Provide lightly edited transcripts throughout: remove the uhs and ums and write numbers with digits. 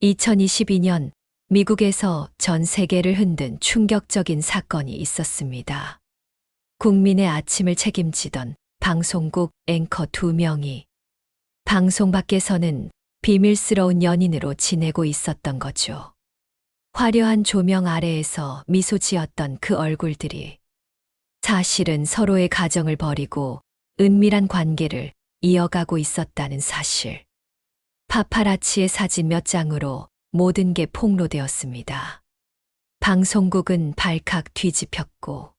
2022년 미국에서 전 세계를 흔든 충격적인 사건이 있었습니다. 국민의 아침을 책임지던 방송국 앵커 2명이 방송 밖에서는 비밀스러운 연인으로 지내고 있었던 거죠. 화려한 조명 아래에서 미소 지었던 그 얼굴들이 사실은 서로의 가정을 버리고 은밀한 관계를 이어가고 있었다는 사실. 파파라치의 사진 몇 장으로 모든 게 폭로되었습니다. 방송국은 발칵 뒤집혔고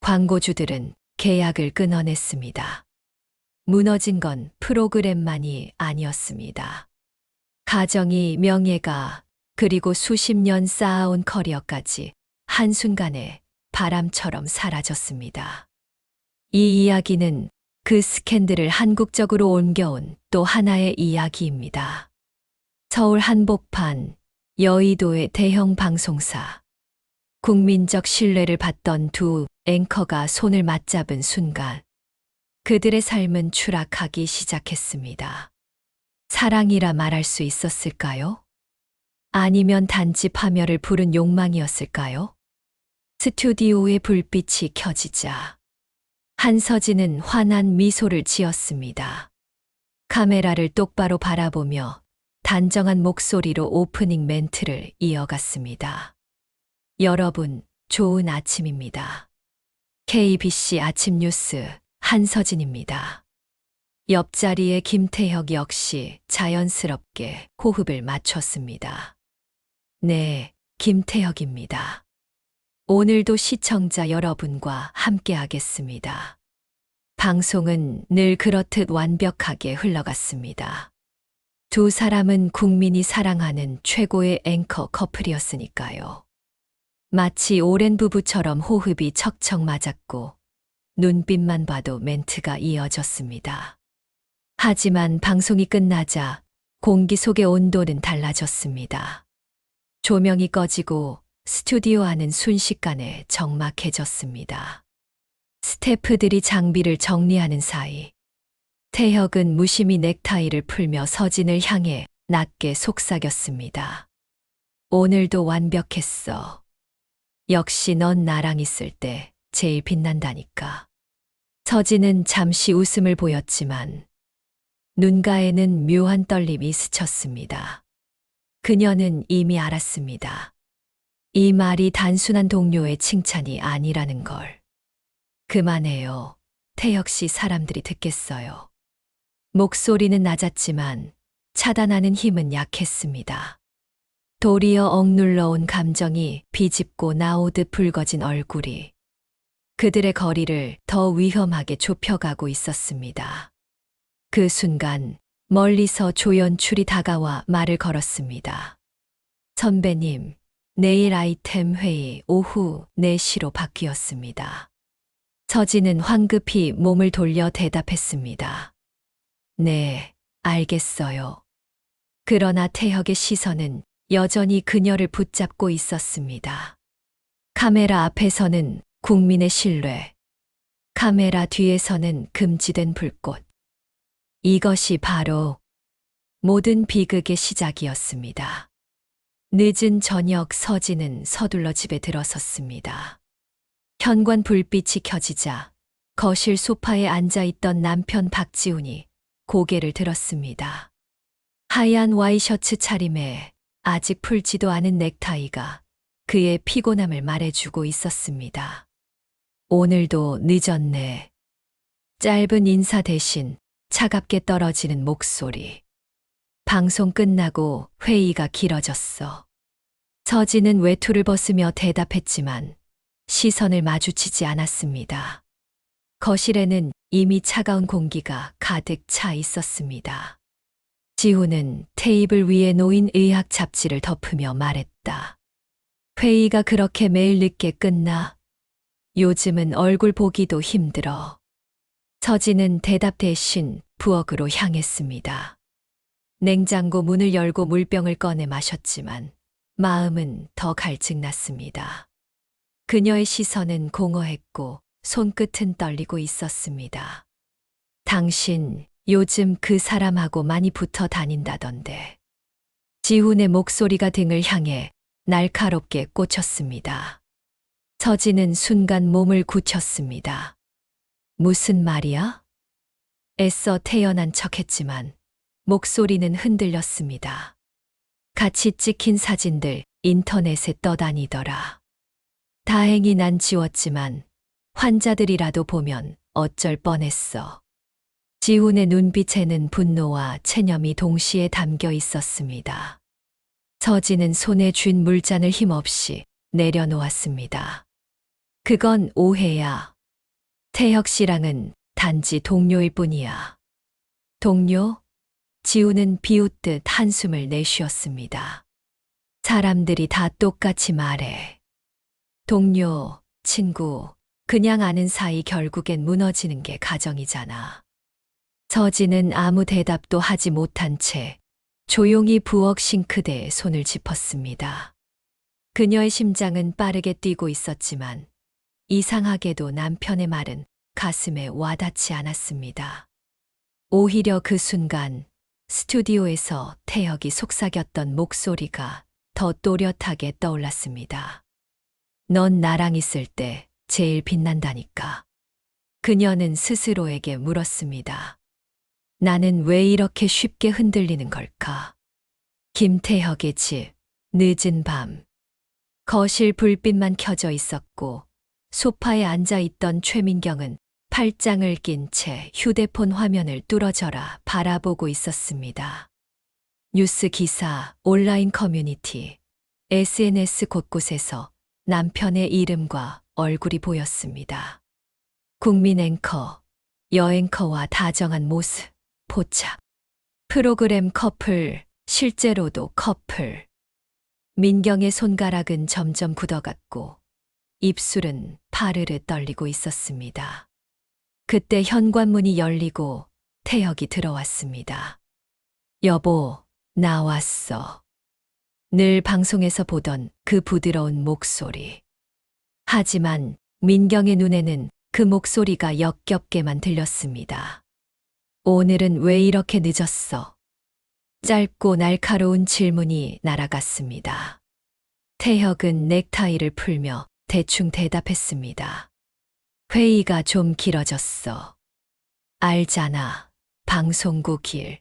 광고주들은 계약을 끊어냈습니다. 무너진 건 프로그램만이 아니었습니다. 가정이, 명예가, 그리고 수십 년 쌓아온 커리어까지 한순간에 바람처럼 사라졌습니다. 이 이야기는 그 스캔들을 한국적으로 옮겨온 또 하나의 이야기입니다. 서울 한복판, 여의도의 대형 방송사. 국민적 신뢰를 받던 두 앵커가 손을 맞잡은 순간 그들의 삶은 추락하기 시작했습니다. 사랑이라 말할 수 있었을까요? 아니면 단지 파멸을 부른 욕망이었을까요? 스튜디오의 불빛이 켜지자 한서진은 환한 미소를 지었습니다. 카메라를 똑바로 바라보며 단정한 목소리로 오프닝 멘트를 이어갔습니다. 여러분, 좋은 아침입니다. KBC 아침 뉴스 한서진입니다. 옆자리에 김태혁 역시 자연스럽게 호흡을 맞췄습니다. 네, 김태혁입니다. 오늘도 시청자 여러분과 함께하겠습니다. 방송은 늘 그렇듯 완벽하게 흘러갔습니다. 두 사람은 국민이 사랑하는 최고의 앵커 커플이었으니까요. 마치 오랜 부부처럼 호흡이 척척 맞았고 눈빛만 봐도 멘트가 이어졌습니다. 하지만 방송이 끝나자 공기 속의 온도는 달라졌습니다. 조명이 꺼지고 스튜디오 안은 순식간에 적막해졌습니다. 스태프들이 장비를 정리하는 사이 태혁은 무심히 넥타이를 풀며 서진을 향해 낮게 속삭였습니다. 오늘도 완벽했어. 역시 넌 나랑 있을 때 제일 빛난다니까. 서진은 잠시 웃음을 보였지만 눈가에는 묘한 떨림이 스쳤습니다. 그녀는 이미 알았습니다. 이 말이 단순한 동료의 칭찬이 아니라는 걸. 그만해요. 태혁 씨, 사람들이 듣겠어요. 목소리는 낮았지만 차단하는 힘은 약했습니다. 도리어 억눌러온 감정이 비집고 나오듯 붉어진 얼굴이 그들의 거리를 더 위험하게 좁혀가고 있었습니다. 그 순간 멀리서 조연출이 다가와 말을 걸었습니다. 선배님, 내일 아이템 회의 오후 4시로 바뀌었습니다. 서진은 황급히 몸을 돌려 대답했습니다. 네, 알겠어요. 그러나 태혁의 시선은 여전히 그녀를 붙잡고 있었습니다. 카메라 앞에서는 국민의 신뢰, 카메라 뒤에서는 금지된 불꽃. 이것이 바로 모든 비극의 시작이었습니다. 늦은 저녁 서진은 서둘러 집에 들어섰습니다. 현관 불빛이 켜지자 거실 소파에 앉아있던 남편 박지훈이 고개를 들었습니다. 하얀 와이셔츠 차림에 아직 풀지도 않은 넥타이가 그의 피곤함을 말해주고 있었습니다. 오늘도 늦었네. 짧은 인사 대신 차갑게 떨어지는 목소리. 방송 끝나고 회의가 길어졌어. 서진은 외투를 벗으며 대답했지만 시선을 마주치지 않았습니다. 거실에는 이미 차가운 공기가 가득 차 있었습니다. 지훈은 테이블 위에 놓인 의학 잡지를 덮으며 말했다. 회의가 그렇게 매일 늦게 끝나? 요즘은 얼굴 보기도 힘들어. 서진은 대답 대신 부엌으로 향했습니다. 냉장고 문을 열고 물병을 꺼내 마셨지만 마음은 더 갈증났습니다. 그녀의 시선은 공허했고 손끝은 떨리고 있었습니다. 당신 요즘 그 사람하고 많이 붙어 다닌다던데. 지훈의 목소리가 등을 향해 날카롭게 꽂혔습니다. 서진은 순간 몸을 굳혔습니다. 무슨 말이야? 애써 태연한 척했지만 목소리는 흔들렸습니다. 같이 찍힌 사진들 인터넷에 떠다니더라. 다행히 난 지웠지만 환자들이라도 보면 어쩔 뻔했어. 지훈의 눈빛에는 분노와 체념이 동시에 담겨 있었습니다. 서진은 손에 쥔 물잔을 힘없이 내려놓았습니다. 그건 오해야. 태혁 씨랑은 단지 동료일 뿐이야. 동료? 지훈은 비웃듯 한숨을 내쉬었습니다. 사람들이 다 똑같이 말해. 동료, 친구, 그냥 아는 사이 결국엔 무너지는 게 가정이잖아. 서진은 아무 대답도 하지 못한 채 조용히 부엌 싱크대에 손을 짚었습니다. 그녀의 심장은 빠르게 뛰고 있었지만 이상하게도 남편의 말은 가슴에 와닿지 않았습니다. 오히려 그 순간 스튜디오에서 태혁이 속삭였던 목소리가 더 또렷하게 떠올랐습니다. 넌 나랑 있을 때 제일 빛난다니까. 그녀는 스스로에게 물었습니다. 나는 왜 이렇게 쉽게 흔들리는 걸까? 김태혁의 집, 늦은 밤. 거실 불빛만 켜져 있었고 소파에 앉아 있던 최민경은 팔짱을 낀 채 휴대폰 화면을 뚫어져라 바라보고 있었습니다. 뉴스 기사, 온라인 커뮤니티, SNS 곳곳에서 남편의 이름과 얼굴이 보였습니다. 국민 앵커, 여앵커와 다정한 모습, 포착. 프로그램 커플, 실제로도 커플. 민경의 손가락은 점점 굳어갔고 입술은 파르르 떨리고 있었습니다. 그때 현관문이 열리고 태혁이 들어왔습니다. 여보, 나왔어. 늘 방송에서 보던 그 부드러운 목소리. 하지만 민경의 눈에는 그 목소리가 역겹게만 들렸습니다. 오늘은 왜 이렇게 늦었어? 짧고 날카로운 질문이 날아갔습니다. 태혁은 넥타이를 풀며 대충 대답했습니다. 회의가 좀 길어졌어. 알잖아. 방송국 일.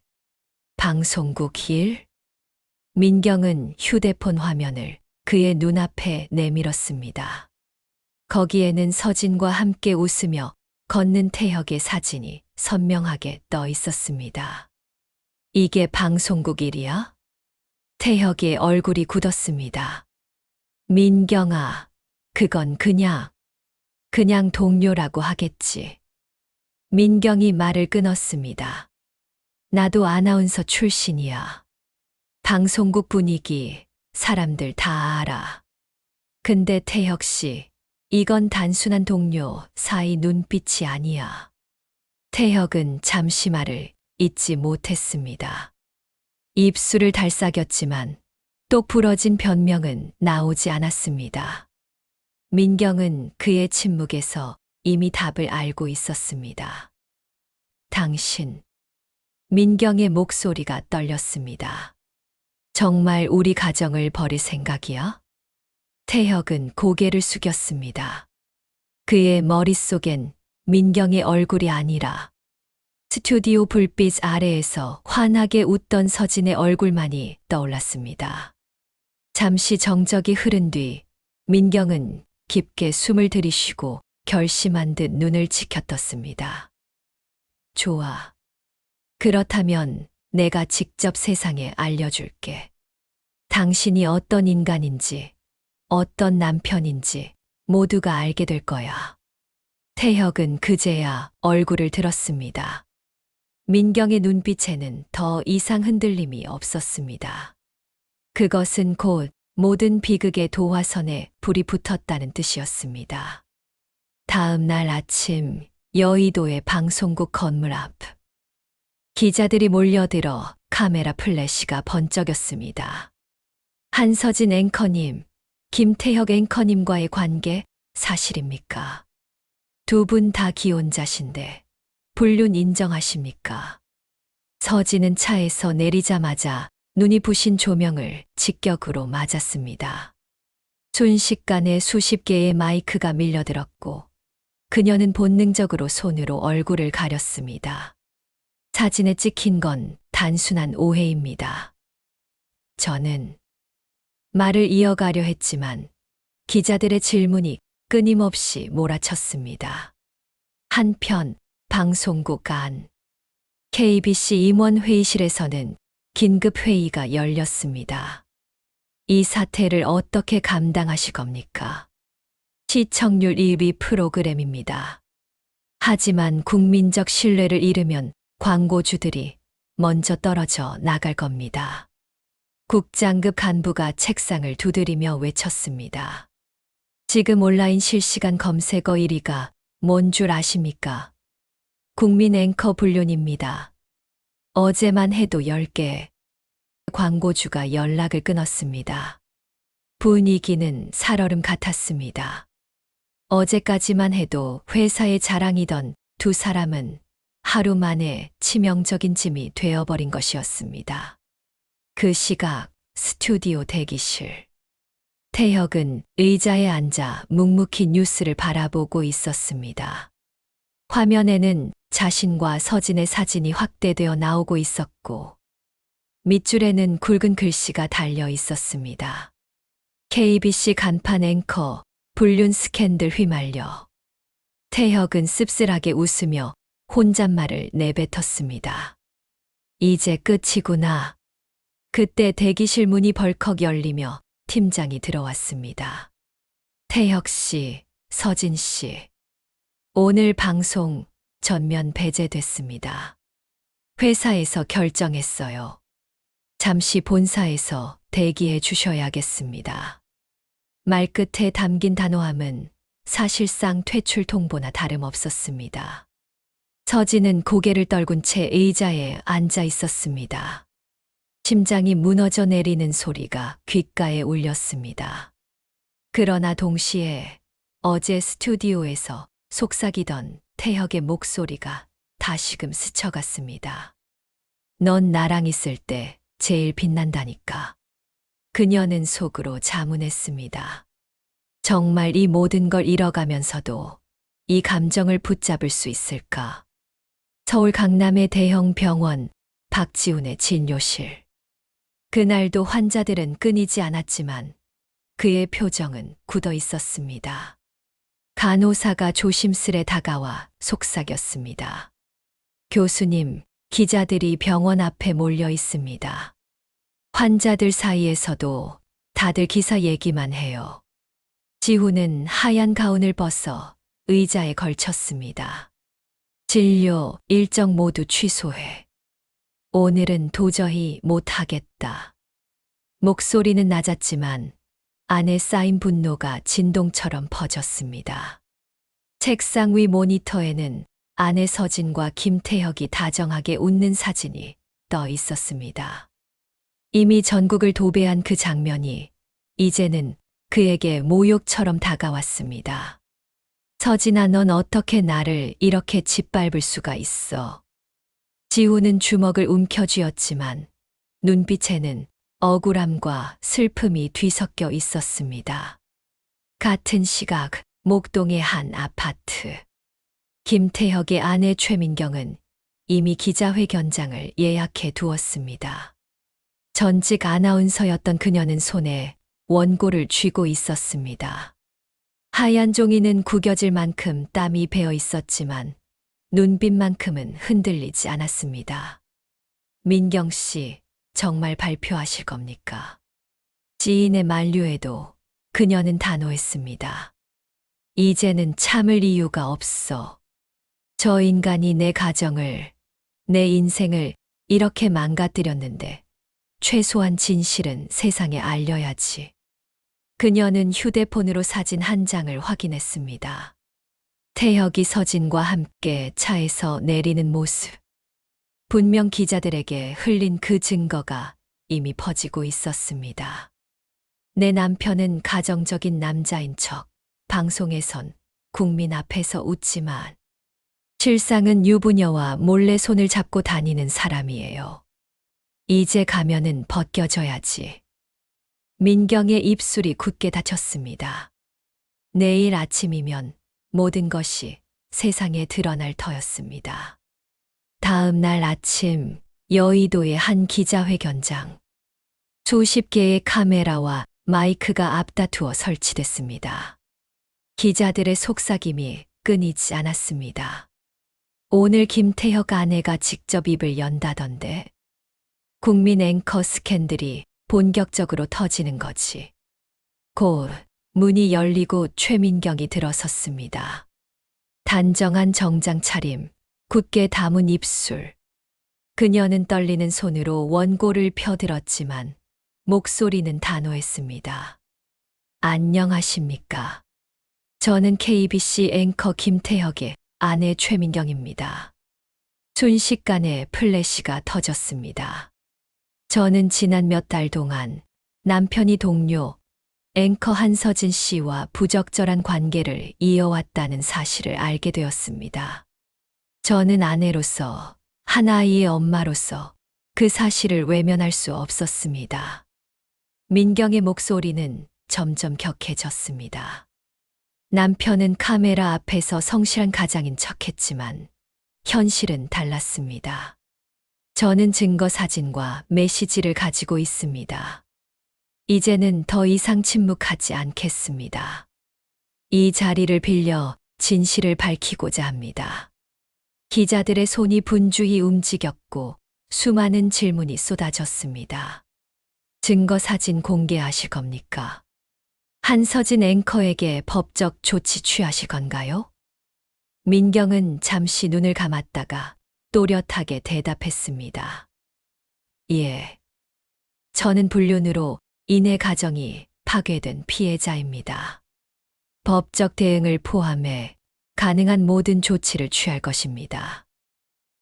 방송국 일? 민경은 휴대폰 화면을 그의 눈앞에 내밀었습니다. 거기에는 서진과 함께 웃으며 걷는 태혁의 사진이 선명하게 떠 있었습니다. 이게 방송국 일이야? 태혁의 얼굴이 굳었습니다. 민경아, 그건 그냥 동료라고 하겠지. 민경이 말을 끊었습니다. 나도 아나운서 출신이야. 방송국 분위기, 사람들 다 알아. 근데 태혁 씨, 이건 단순한 동료 사이 눈빛이 아니야. 태혁은 잠시 말을 잇지 못했습니다. 입술을 달싹였지만 똑 부러진 변명은 나오지 않았습니다. 민경은 그의 침묵에서 이미 답을 알고 있었습니다. 당신. 민경의 목소리가 떨렸습니다. 정말 우리 가정을 버릴 생각이야? 태혁은 고개를 숙였습니다. 그의 머릿속엔 민경의 얼굴이 아니라 스튜디오 불빛 아래에서 환하게 웃던 서진의 얼굴만이 떠올랐습니다. 잠시 정적이 흐른 뒤 민경은 깊게 숨을 들이쉬고 결심한 듯 눈을 치켜떴습니다. 좋아. 그렇다면 내가 직접 세상에 알려줄게. 당신이 어떤 인간인지, 어떤 남편인지 모두가 알게 될 거야. 태혁은 그제야 얼굴을 들었습니다. 민경의 눈빛에는 더 이상 흔들림이 없었습니다. 그것은 곧 모든 비극의 도화선에 불이 붙었다는 뜻이었습니다. 다음 날 아침 여의도의 방송국 건물 앞. 기자들이 몰려들어 카메라 플래시가 번쩍였습니다. 한서진 앵커님, 김태혁 앵커님과의 관계 사실입니까? 두 분 다 기혼자신데 불륜 인정하십니까? 서진은 차에서 내리자마자 눈이 부신 조명을 직격으로 맞았습니다. 순식간에 수십 개의 마이크가 밀려들었고 그녀는 본능적으로 손으로 얼굴을 가렸습니다. 사진에 찍힌 건 단순한 오해입니다. 저는 말을 이어가려 했지만 기자들의 질문이 끊임없이 몰아쳤습니다. 한편 방송국 안 KBC 임원 회의실에서는 긴급 회의가 열렸습니다. 이 사태를 어떻게 감당하실 겁니까? 시청률 1위 프로그램입니다. 하지만 국민적 신뢰를 잃으면 광고주들이 먼저 떨어져 나갈 겁니다. 국장급 간부가 책상을 두드리며 외쳤습니다. 지금 온라인 실시간 검색어 1위가 뭔 줄 아십니까? 국민 앵커 불륜입니다. 어제만 해도 10개. 광고주가 연락을 끊었습니다. 분위기는 살얼음 같았습니다. 어제까지만 해도 회사의 자랑이던 두 사람은 하루 만에 치명적인 짐이 되어버린 것이었습니다. 그 시각 스튜디오 대기실. 태혁은 의자에 앉아 묵묵히 뉴스를 바라보고 있었습니다. 화면에는 자신과 서진의 사진이 확대되어 나오고 있었고 밑줄에는 굵은 글씨가 달려 있었습니다. KBC 간판 앵커 불륜 스캔들 휘말려. 태혁은 씁쓸하게 웃으며 혼잣말을 내뱉었습니다. 이제 끝이구나. 그때 대기실 문이 벌컥 열리며 팀장이 들어왔습니다. 태혁 씨, 서진 씨. 오늘 방송 전면 배제됐습니다. 회사에서 결정했어요. 잠시 본사에서 대기해 주셔야겠습니다. 말끝에 담긴 단호함은 사실상 퇴출 통보나 다름없었습니다. 서진은 고개를 떨군 채 의자에 앉아 있었습니다. 심장이 무너져 내리는 소리가 귓가에 울렸습니다. 그러나 동시에 어제 스튜디오에서 속삭이던 태혁의 목소리가 다시금 스쳐갔습니다. 넌 나랑 있을 때 제일 빛난다니까. 그녀는 속으로 자문했습니다. 정말 이 모든 걸 잃어가면서도 이 감정을 붙잡을 수 있을까? 서울 강남의 대형 병원 박지훈의 진료실. 그날도 환자들은 끊이지 않았지만 그의 표정은 굳어 있었습니다. 간호사가 조심스레 다가와 속삭였습니다. 교수님, 기자들이 병원 앞에 몰려 있습니다. 환자들 사이에서도 다들 기사 얘기만 해요. 지훈은 하얀 가운을 벗어 의자에 걸쳤습니다. 진료 일정 모두 취소해. 오늘은 도저히 못하겠다. 목소리는 낮았지만 안에 쌓인 분노가 진동처럼 퍼졌습니다. 책상 위 모니터에는 아내 서진과 김태혁이 다정하게 웃는 사진이 떠 있었습니다. 이미 전국을 도배한 그 장면이 이제는 그에게 모욕처럼 다가왔습니다. 서진아, 넌 어떻게 나를 이렇게 짓밟을 수가 있어? 지훈은 주먹을 움켜쥐었지만 눈빛에는 억울함과 슬픔이 뒤섞여 있었습니다. 같은 시각 목동의 한 아파트. 김태혁의 아내 최민경은 이미 기자회견장을 예약해 두었습니다. 전직 아나운서였던 그녀는 손에 원고를 쥐고 있었습니다. 하얀 종이는 구겨질 만큼 땀이 배어 있었지만 눈빛만큼은 흔들리지 않았습니다. 민경 씨, 정말 발표하실 겁니까? 지인의 만류에도 그녀는 단호했습니다. 이제는 참을 이유가 없어. 저 인간이 내 가정을, 내 인생을 이렇게 망가뜨렸는데 최소한 진실은 세상에 알려야지. 그녀는 휴대폰으로 사진 한 장을 확인했습니다. 태혁이 서진과 함께 차에서 내리는 모습. 분명 기자들에게 흘린 그 증거가 이미 퍼지고 있었습니다. 내 남편은 가정적인 남자인 척 방송에선 국민 앞에서 웃지만 실상은 유부녀와 몰래 손을 잡고 다니는 사람이에요. 이제 가면은 벗겨져야지. 민경의 입술이 굳게 닫혔습니다. 내일 아침이면 모든 것이 세상에 드러날 터였습니다. 다음 날 아침 여의도의 한 기자회견장. 수십 개의 카메라와 마이크가 앞다투어 설치됐습니다. 기자들의 속삭임이 끊이지 않았습니다. 오늘 김태혁 아내가 직접 입을 연다던데. 국민 앵커 스캔들이 본격적으로 터지는 거지. 곧 문이 열리고 최민경이 들어섰습니다. 단정한 정장 차림, 굳게 담은 입술. 그녀는 떨리는 손으로 원고를 펴들었지만 목소리는 단호했습니다. 안녕하십니까. 저는 KBC 앵커 김태혁의 아내 최민경입니다. 순식간에 플래시가 터졌습니다. 저는 지난 몇 달 동안 남편이 동료 앵커 한서진 씨와 부적절한 관계를 이어왔다는 사실을 알게 되었습니다. 저는 아내로서, 한 아이의 엄마로서 그 사실을 외면할 수 없었습니다. 민경의 목소리는 점점 격해졌습니다. 남편은 카메라 앞에서 성실한 가장인 척했지만 현실은 달랐습니다. 저는 증거 사진과 메시지를 가지고 있습니다. 이제는 더 이상 침묵하지 않겠습니다. 이 자리를 빌려 진실을 밝히고자 합니다. 기자들의 손이 분주히 움직였고 수많은 질문이 쏟아졌습니다. 증거 사진 공개하실 겁니까? 한서진 앵커에게 법적 조치 취하실 건가요? 민경은 잠시 눈을 감았다가 또렷하게 대답했습니다. 예. 저는 불륜으로 이내 가정이 파괴된 피해자입니다. 법적 대응을 포함해 가능한 모든 조치를 취할 것입니다.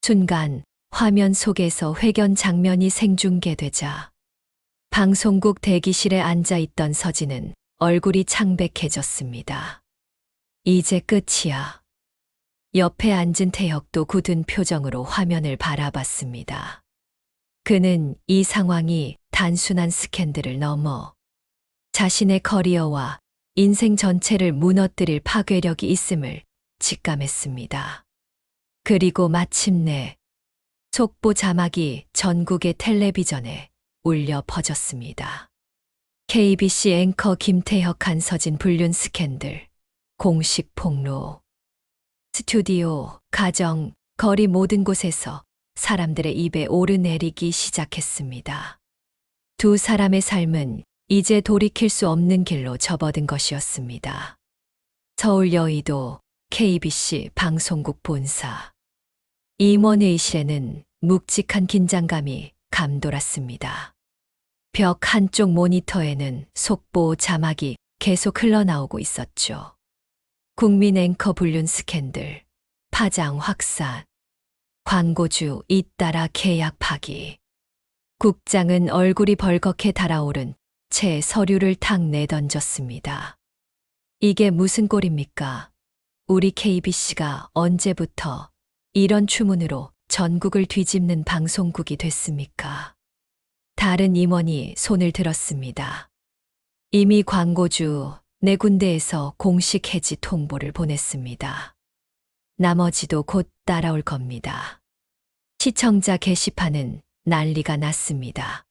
순간 화면 속에서 회견 장면이 생중계되자 방송국 대기실에 앉아있던 서진은 얼굴이 창백해졌습니다. 이제 끝이야. 옆에 앉은 태혁도 굳은 표정으로 화면을 바라봤습니다. 그는 이 상황이 단순한 스캔들을 넘어 자신의 커리어와 인생 전체를 무너뜨릴 파괴력이 있음을 직감했습니다. 그리고 마침내 속보 자막이 전국의 텔레비전에 울려 퍼졌습니다. KBC 앵커 김태혁 한서진 불륜 스캔들, 공식 폭로. 스튜디오, 가정, 거리 모든 곳에서 사람들의 입에 오르내리기 시작했습니다. 두 사람의 삶은 이제 돌이킬 수 없는 길로 접어든 것이었습니다. 서울 여의도 KBC 방송국 본사. 임원회의실에는 묵직한 긴장감이 감돌았습니다. 벽 한쪽 모니터에는 속보 자막이 계속 흘러나오고 있었죠. 국민 앵커 불륜 스캔들, 파장 확산, 광고주 잇따라 계약 파기. 국장은 얼굴이 벌겋게 달아오른 채 서류를 탁 내던졌습니다. 이게 무슨 꼴입니까? 우리 KBC가 언제부터 이런 추문으로 전국을 뒤집는 방송국이 됐습니까? 다른 임원이 손을 들었습니다. 이미 광고주 4군데에서 공식 해지 통보를 보냈습니다. 나머지도 곧 따라올 겁니다. 시청자 게시판은 난리가 났습니다.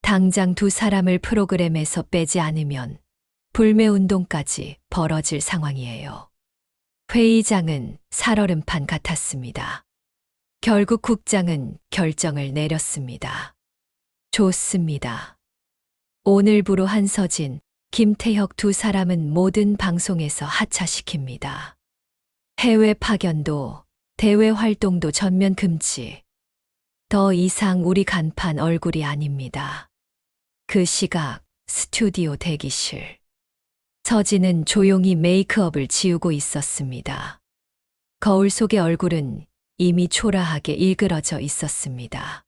당장 두 사람을 프로그램에서 빼지 않으면 불매운동까지 벌어질 상황이에요. 회의장은 살얼음판 같았습니다. 결국 국장은 결정을 내렸습니다. 좋습니다. 오늘부로 한서진, 김태혁 두 사람은 모든 방송에서 하차시킵니다. 해외 파견도, 대외 활동도 전면 금지. 더 이상 우리 간판 얼굴이 아닙니다. 그 시각 스튜디오 대기실. 서진은 조용히 메이크업을 지우고 있었습니다. 거울 속의 얼굴은 이미 초라하게 일그러져 있었습니다.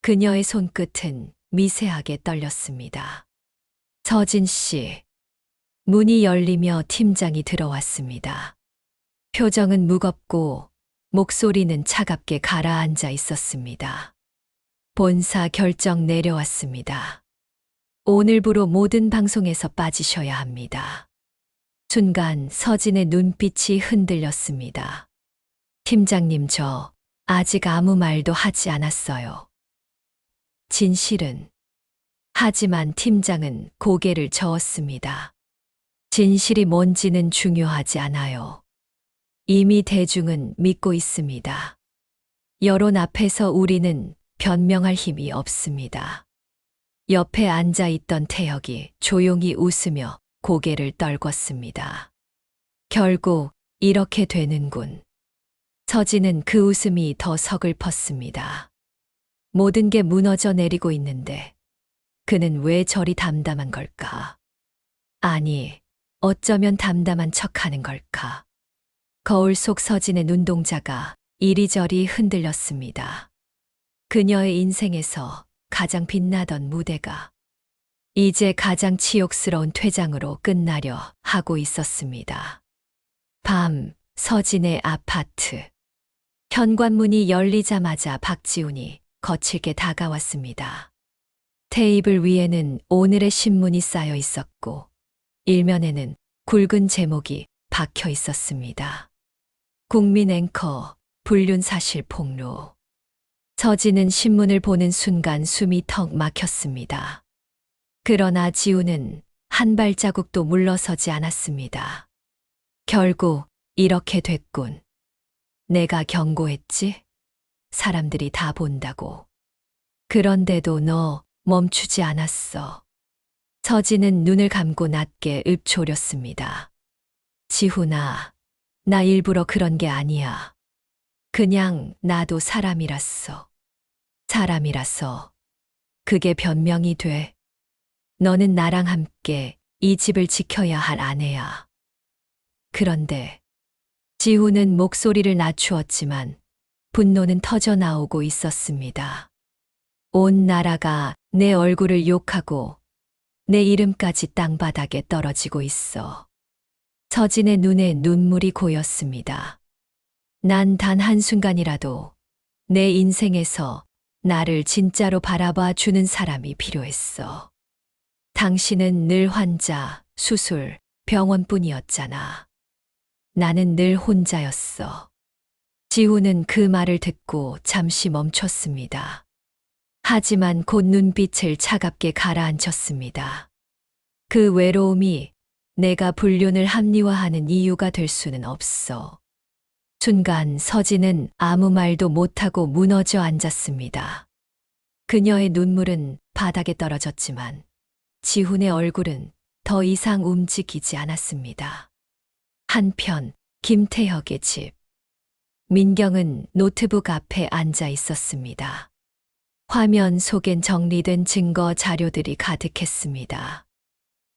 그녀의 손끝은 미세하게 떨렸습니다. 서진 씨. 문이 열리며 팀장이 들어왔습니다. 표정은 무겁고 목소리는 차갑게 가라앉아 있었습니다. 본사 결정 내려왔습니다. 오늘부로 모든 방송에서 빠지셔야 합니다. 순간 서진의 눈빛이 흔들렸습니다. 팀장님, 저 아직 아무 말도 하지 않았어요. 진실은. 하지만 팀장은 고개를 저었습니다. 진실이 뭔지는 중요하지 않아요. 이미 대중은 믿고 있습니다. 여론 앞에서 우리는 변명할 힘이 없습니다. 옆에 앉아 있던 태혁이 조용히 웃으며 고개를 떨궜습니다. 결국 이렇게 되는군. 서진은 그 웃음이 더 서글펐습니다. 모든 게 무너져 내리고 있는데 그는 왜 저리 담담한 걸까? 아니, 어쩌면 담담한 척하는 걸까? 거울 속 서진의 눈동자가 이리저리 흔들렸습니다. 그녀의 인생에서 가장 빛나던 무대가 이제 가장 치욕스러운 퇴장으로 끝나려 하고 있었습니다. 밤, 서진의 아파트. 현관문이 열리자마자 박지훈이 거칠게 다가왔습니다. 테이블 위에는 오늘의 신문이 쌓여 있었고 일면에는 굵은 제목이 박혀 있었습니다. 국민 앵커 불륜 사실 폭로. 서진은 신문을 보는 순간 숨이 턱 막혔습니다. 그러나 지우는 한 발자국도 물러서지 않았습니다. 결국 이렇게 됐군. 내가 경고했지? 사람들이 다 본다고. 그런데도 너 멈추지 않았어. 서진은 눈을 감고 낮게 읊조렸습니다. 지훈아, 나 일부러 그런 게 아니야. 그냥 나도 사람이랐어. 사람이라서. 그게 변명이 돼. 너는 나랑 함께 이 집을 지켜야 할 아내야. 그런데 지훈은 목소리를 낮추었지만 분노는 터져 나오고 있었습니다. 온 나라가 내 얼굴을 욕하고 내 이름까지 땅바닥에 떨어지고 있어. 서진의 눈에 눈물이 고였습니다. 난 단 한순간이라도 내 인생에서 나를 진짜로 바라봐 주는 사람이 필요했어. 당신은 늘 환자, 수술, 병원뿐이었잖아. 나는 늘 혼자였어. 지훈은 그 말을 듣고 잠시 멈췄습니다. 하지만 곧 눈빛을 차갑게 가라앉혔습니다. 그 외로움이 내가 불륜을 합리화하는 이유가 될 수는 없어. 순간 서진은 아무 말도 못하고 무너져 앉았습니다. 그녀의 눈물은 바닥에 떨어졌지만 지훈의 얼굴은 더 이상 움직이지 않았습니다. 한편 김태혁의 집. 민경은 노트북 앞에 앉아 있었습니다. 화면 속엔 정리된 증거 자료들이 가득했습니다.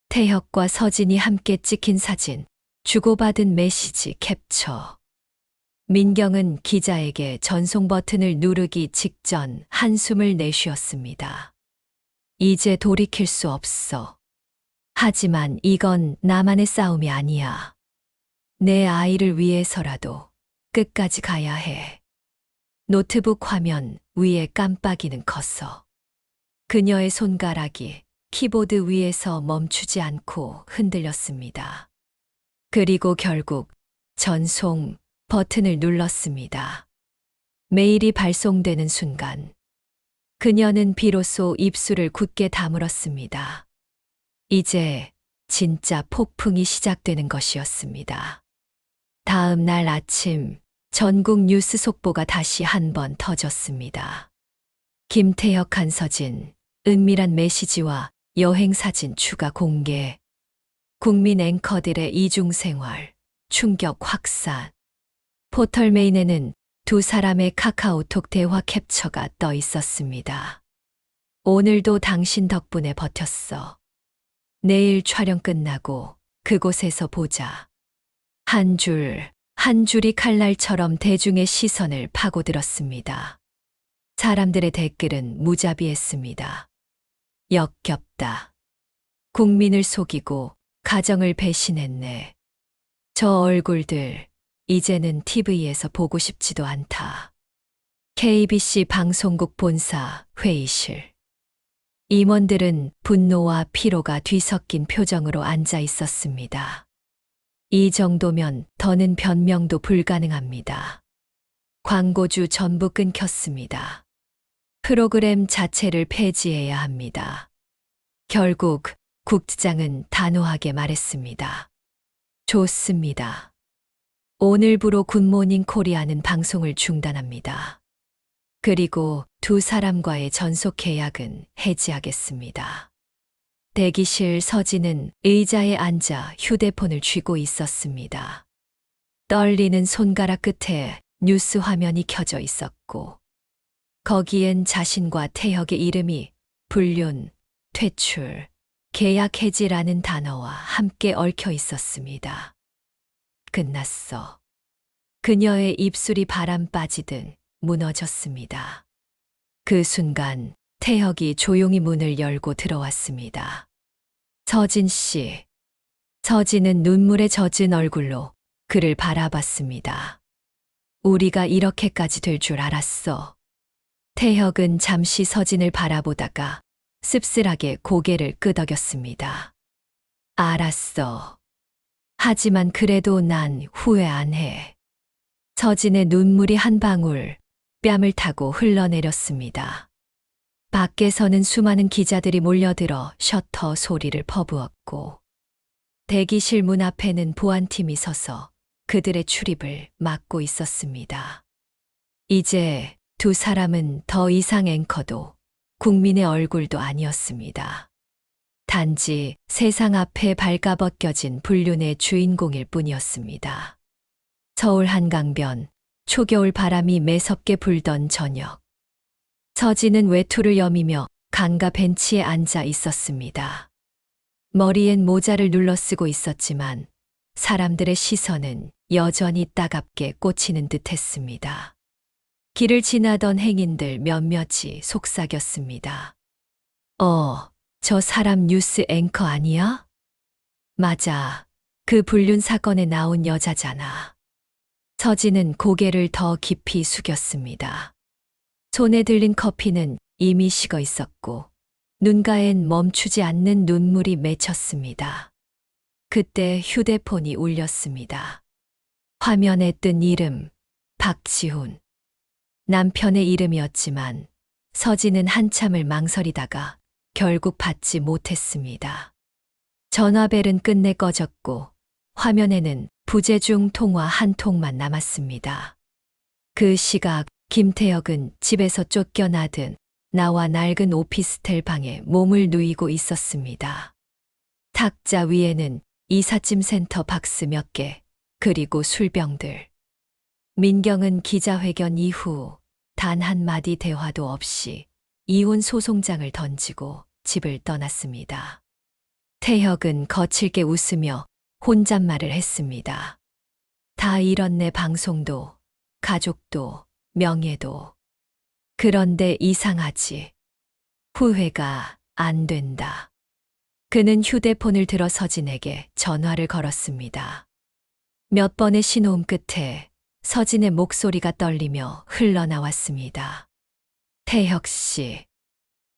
태혁과 서진이 함께 찍힌 사진, 주고받은 메시지 캡처. 민경은 기자에게 전송 버튼을 누르기 직전 한숨을 내쉬었습니다. 이제 돌이킬 수 없어. 하지만 이건 나만의 싸움이 아니야. 내 아이를 위해서라도 끝까지 가야 해. 노트북 화면 위에 깜빡이는 컸어. 그녀의 손가락이 키보드 위에서 멈추지 않고 흔들렸습니다. 그리고 결국 전송 버튼을 눌렀습니다. 메일이 발송되는 순간 그녀는 비로소 입술을 굳게 다물었습니다. 이제 진짜 폭풍이 시작되는 것이었습니다. 다음 날 아침 전국 뉴스 속보가 다시 한 번 터졌습니다. 김태혁 한서진, 은밀한 메시지와 여행 사진 추가 공개. 국민 앵커들의 이중생활, 충격 확산. 포털 메인에는 두 사람의 카카오톡 대화 캡처가 떠 있었습니다. 오늘도 당신 덕분에 버텼어. 내일 촬영 끝나고 그곳에서 보자. 한 줄이 칼날처럼 대중의 시선을 파고들었습니다. 사람들의 댓글은 무자비했습니다. 역겹다. 국민을 속이고 가정을 배신했네. 저 얼굴들 이제는 TV에서 보고 싶지도 않다. KBC 방송국 본사 회의실. 임원들은 분노와 피로가 뒤섞인 표정으로 앉아 있었습니다. 이 정도면 더는 변명도 불가능합니다. 광고주 전부 끊겼습니다. 프로그램 자체를 폐지해야 합니다. 결국 국장은 단호하게 말했습니다. 좋습니다. 오늘부로 굿모닝 코리아는 방송을 중단합니다. 그리고 두 사람과의 전속 계약은 해지하겠습니다. 대기실 서진은 의자에 앉아 휴대폰을 쥐고 있었습니다. 떨리는 손가락 끝에 뉴스 화면이 켜져 있었고, 거기엔 자신과 태혁의 이름이 불륜, 퇴출, 계약 해지라는 단어와 함께 얽혀 있었습니다. 끝났어. 그녀의 입술이 바람 빠지듯 무너졌습니다. 그 순간 태혁이 조용히 문을 열고 들어왔습니다. 서진 씨. 서진은 눈물에 젖은 얼굴로 그를 바라봤습니다. 우리가 이렇게까지 될 줄 알았어. 태혁은 잠시 서진을 바라보다가 씁쓸하게 고개를 끄덕였습니다. 알았어. 하지만 그래도 난 후회 안 해. 서진의 눈물이 한 방울 뺨을 타고 흘러내렸습니다. 밖에서는 수많은 기자들이 몰려들어 셔터 소리를 퍼부었고, 대기실 문 앞에는 보안팀이 서서 그들의 출입을 막고 있었습니다. 이제 두 사람은 더 이상 앵커도 국민의 얼굴도 아니었습니다. 단지 세상 앞에 발가벗겨진 불륜의 주인공일 뿐이었습니다. 서울 한강변, 초겨울 바람이 매섭게 불던 저녁. 서진은 외투를 여미며 강가 벤치에 앉아 있었습니다. 머리엔 모자를 눌러쓰고 있었지만 사람들의 시선은 여전히 따갑게 꽂히는 듯했습니다. 길을 지나던 행인들 몇몇이 속삭였습니다. 저 사람 뉴스 앵커 아니야? 맞아. 그 불륜 사건에 나온 여자잖아. 서진은 고개를 더 깊이 숙였습니다. 손에 들린 커피는 이미 식어 있었고 눈가엔 멈추지 않는 눈물이 맺혔습니다. 그때 휴대폰이 울렸습니다. 화면에 뜬 이름 박지훈. 남편의 이름이었지만 서진은 한참을 망설이다가 결국 받지 못했습니다. 전화벨은 끝내 꺼졌고 화면에는 부재중 통화 한 통만 남았습니다. 그 시각 김태혁은 집에서 쫓겨나듯 나와 낡은 오피스텔 방에 몸을 누이고 있었습니다. 탁자 위에는 이삿짐 센터 박스 몇 개, 그리고 술병들. 민경은 기자회견 이후 단 한마디 대화도 없이 이혼 소송장을 던지고 집을 떠났습니다. 태혁은 거칠게 웃으며 혼잣말을 했습니다. 다 잃었네. 방송도, 가족도, 명예도. 그런데 이상하지. 후회가 안 된다. 그는 휴대폰을 들어 서진에게 전화를 걸었습니다. 몇 번의 신호음 끝에 서진의 목소리가 떨리며 흘러나왔습니다. 태혁 씨,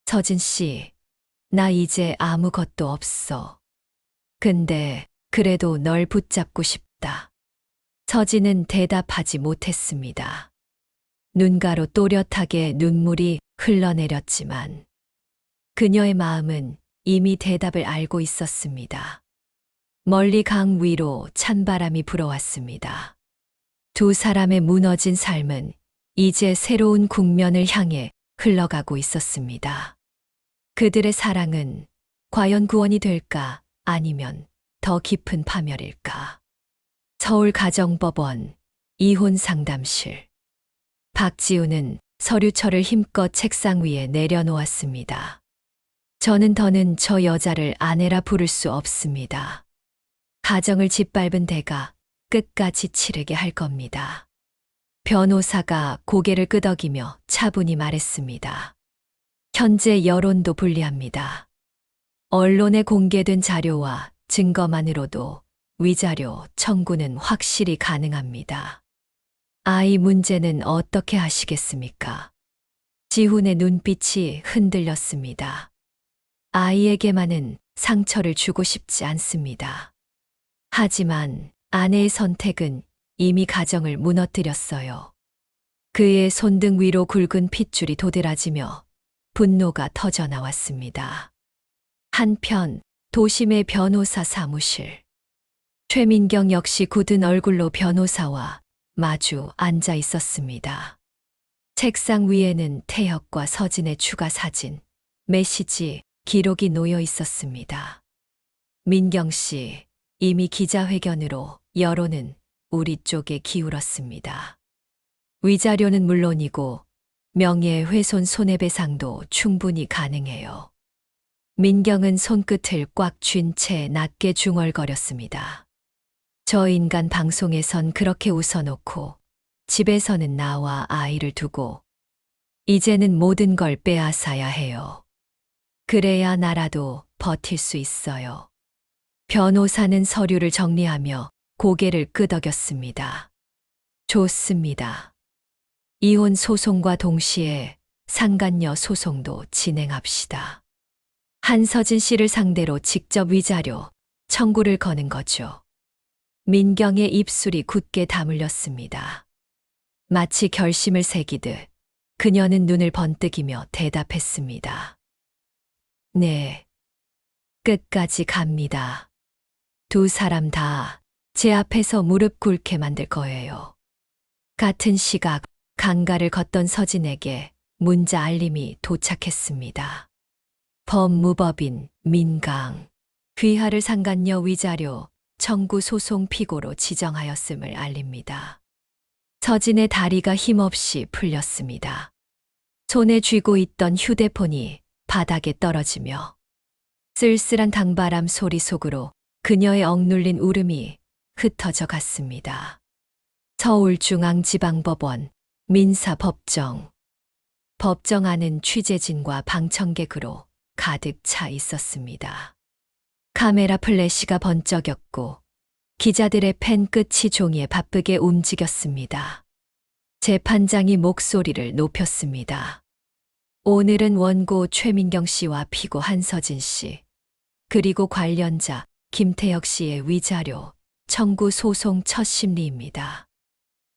서진 씨, 나 이제 아무것도 없어. 근데 그래도 널 붙잡고 싶다. 서진은 대답하지 못했습니다. 눈가로 또렷하게 눈물이 흘러내렸지만 그녀의 마음은 이미 대답을 알고 있었습니다. 멀리 강 위로 찬바람이 불어왔습니다. 두 사람의 무너진 삶은 이제 새로운 국면을 향해 흘러가고 있었습니다. 그들의 사랑은 과연 구원이 될까 아니면 더 깊은 파멸일까? 서울가정법원 이혼상담실. 박지훈은 서류철을 힘껏 책상 위에 내려놓았습니다. 저는 더는 저 여자를 아내라 부를 수 없습니다. 가정을 짓밟은 대가 끝까지 치르게 할 겁니다. 변호사가 고개를 끄덕이며 차분히 말했습니다. 현재 여론도 불리합니다. 언론에 공개된 자료와 증거만으로도 위자료 청구는 확실히 가능합니다. 아이 문제는 어떻게 하시겠습니까? 지훈의 눈빛이 흔들렸습니다. 아이에게만은 상처를 주고 싶지 않습니다. 하지만 아내의 선택은 이미 가정을 무너뜨렸어요. 그의 손등 위로 굵은 핏줄이 도드라지며 분노가 터져 나왔습니다. 한편 도심의 변호사 사무실. 최민경 역시 굳은 얼굴로 변호사와 마주 앉아 있었습니다. 책상 위에는 태혁과 서진의 추가 사진, 메시지, 기록이 놓여 있었습니다. 민경 씨, 이미 기자회견으로 여론은 우리 쪽에 기울었습니다. 위자료는 물론이고 명예훼손 손해배상도 충분히 가능해요. 민경은 손끝을 꽉 쥔 채 낮게 중얼거렸습니다. 저 인간 방송에선 그렇게 웃어놓고 집에서는 나와 아이를 두고 이제는 모든 걸 빼앗아야 해요. 그래야 나라도 버틸 수 있어요. 변호사는 서류를 정리하며 고개를 끄덕였습니다. 좋습니다. 이혼 소송과 동시에 상간녀 소송도 진행합시다. 한서진 씨를 상대로 직접 위자료 청구를 거는 거죠. 민경의 입술이 굳게 다물렸습니다. 마치 결심을 새기듯 그녀는 눈을 번뜩이며 대답했습니다. 네, 끝까지 갑니다. 두 사람 다 제 앞에서 무릎 꿇게 만들 거예요. 같은 시각 강가를 걷던 서진에게 문자 알림이 도착했습니다. 법무법인 민강, 귀하를 상간녀 위자료 청구 소송 피고로 지정하였음을 알립니다. 서진의 다리가 힘없이 풀렸습니다. 손에 쥐고 있던 휴대폰이 바닥에 떨어지며 쓸쓸한 당바람 소리 속으로 그녀의 억눌린 울음이 흩어져 갔습니다. 서울중앙지방법원 민사법정. 법정 안은 취재진과 방청객으로 가득 차 있었습니다. 카메라 플래시가 번쩍였고 기자들의 펜 끝이 종이에 바쁘게 움직였습니다. 재판장이 목소리를 높였습니다. 오늘은 원고 최민경 씨와 피고 한서진 씨, 그리고 관련자 김태혁 씨의 위자료 청구 소송 첫 심리입니다.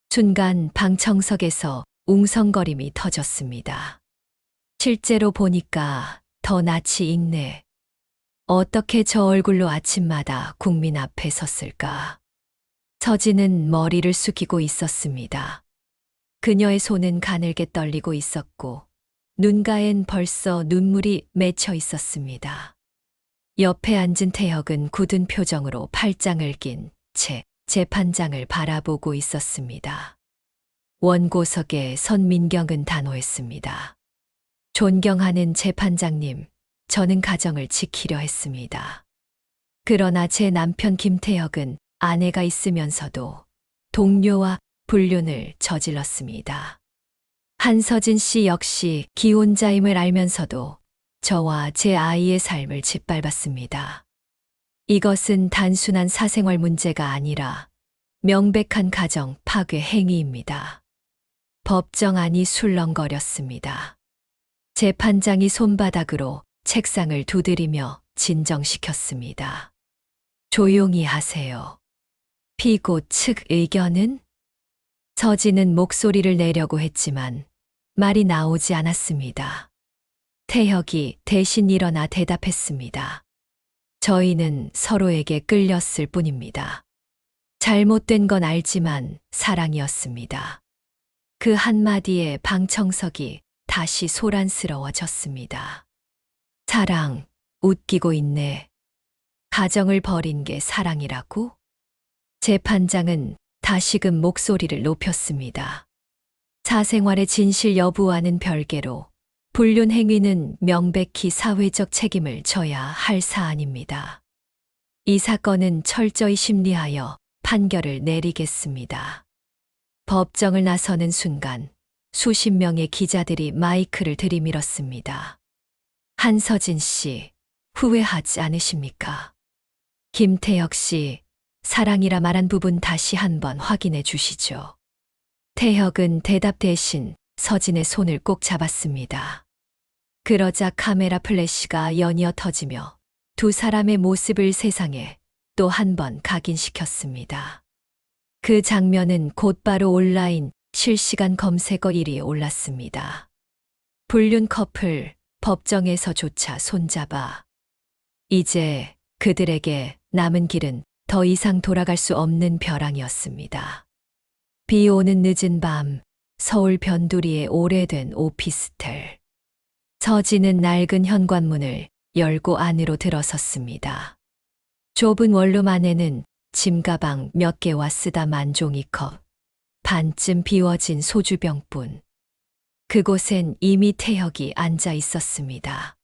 순간 방청석에서 웅성거림이 터졌습니다. 실제로 보니까 더 낯이 익네. 어떻게 저 얼굴로 아침마다 국민 앞에 섰을까? 서진은 머리를 숙이고 있었습니다. 그녀의 손은 가늘게 떨리고 있었고 눈가엔 벌써 눈물이 맺혀 있었습니다. 옆에 앉은 태혁은 굳은 표정으로 팔짱을 낀 채 재판장을 바라보고 있었습니다. 원고석에 선 민경은 단호했습니다. 존경하는 재판장님, 저는 가정을 지키려 했습니다. 그러나 제 남편 김태혁은 아내가 있으면서도 동료와 불륜을 저질렀습니다. 한서진 씨 역시 기혼자임을 알면서도 저와 제 아이의 삶을 짓밟았습니다. 이것은 단순한 사생활 문제가 아니라 명백한 가정 파괴 행위입니다. 법정 안이 술렁거렸습니다. 재판장이 손바닥으로 책상을 두드리며 진정시켰습니다. 조용히 하세요. 피고 측 의견은? 서진은 목소리를 내려고 했지만 말이 나오지 않았습니다. 태혁이 대신 일어나 대답했습니다. 저희는 서로에게 끌렸을 뿐입니다. 잘못된 건 알지만 사랑이었습니다. 그 한마디에 방청석이 다시 소란스러워졌습니다. 사랑, 웃기고 있네. 가정을 버린 게 사랑이라고? 재판장은 다시금 목소리를 높였습니다. 사생활의 진실 여부와는 별개로 불륜 행위는 명백히 사회적 책임을 져야 할 사안입니다. 이 사건은 철저히 심리하여 판결을 내리겠습니다. 법정을 나서는 순간 수십 명의 기자들이 마이크를 들이밀었습니다. 한서진 씨, 후회하지 않으십니까? 김태혁 씨, 사랑이라 말한 부분 다시 한번 확인해 주시죠. 태혁은 대답 대신 서진의 손을 꼭 잡았습니다. 그러자 카메라 플래시가 연이어 터지며 두 사람의 모습을 세상에 또 한 번 각인시켰습니다. 그 장면은 곧바로 온라인 실시간 검색어 1위에 올랐습니다. 불륜 커플 법정에서조차 손잡아. 이제 그들에게 남은 길은 더 이상 돌아갈 수 없는 벼랑이었습니다. 비 오는 늦은 밤, 서울 변두리의 오래된 오피스텔. 서진은 낡은 현관문을 열고 안으로 들어섰습니다. 좁은 원룸 안에는 짐가방 몇 개와 쓰다만 종이컵, 반쯤 비워진 소주병뿐. 그곳엔 이미 태혁이 앉아 있었습니다.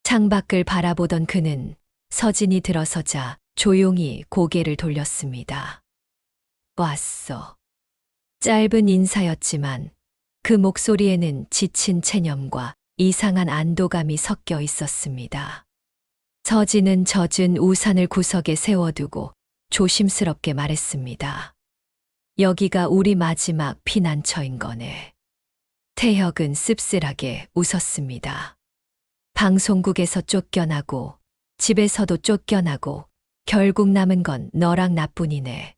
창밖을 바라보던 그는 서진이 들어서자 조용히 고개를 돌렸습니다. 왔어. 짧은 인사였지만 그 목소리에는 지친 체념과 이상한 안도감이 섞여 있었습니다. 서진은 젖은 우산을 구석에 세워두고 조심스럽게 말했습니다. 여기가 우리 마지막 피난처인 거네. 태혁은 씁쓸하게 웃었습니다. 방송국에서 쫓겨나고 집에서도 쫓겨나고 결국 남은 건 너랑 나뿐이네.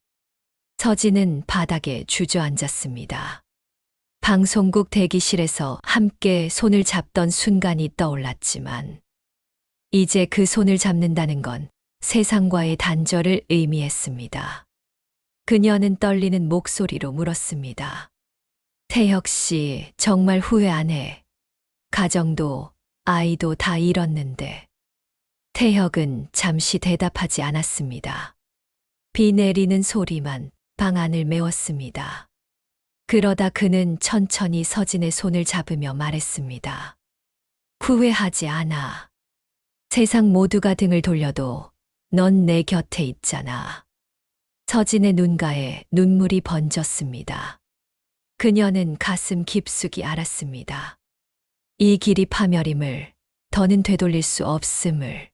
서진은 바닥에 주저앉았습니다. 방송국 대기실에서 함께 손을 잡던 순간이 떠올랐지만 이제 그 손을 잡는다는 건 세상과의 단절을 의미했습니다. 그녀는 떨리는 목소리로 물었습니다. 태혁 씨, 정말 후회 안 해? 가정도 아이도 다 잃었는데. 태혁은 잠시 대답하지 않았습니다. 비 내리는 소리만 방 안을 메웠습니다. 그러다 그는 천천히 서진의 손을 잡으며 말했습니다. 후회하지 않아. 세상 모두가 등을 돌려도 넌 내 곁에 있잖아. 서진의 눈가에 눈물이 번졌습니다. 그녀는 가슴 깊숙이 알았습니다. 이 길이 파멸임을, 더는 되돌릴 수 없음을.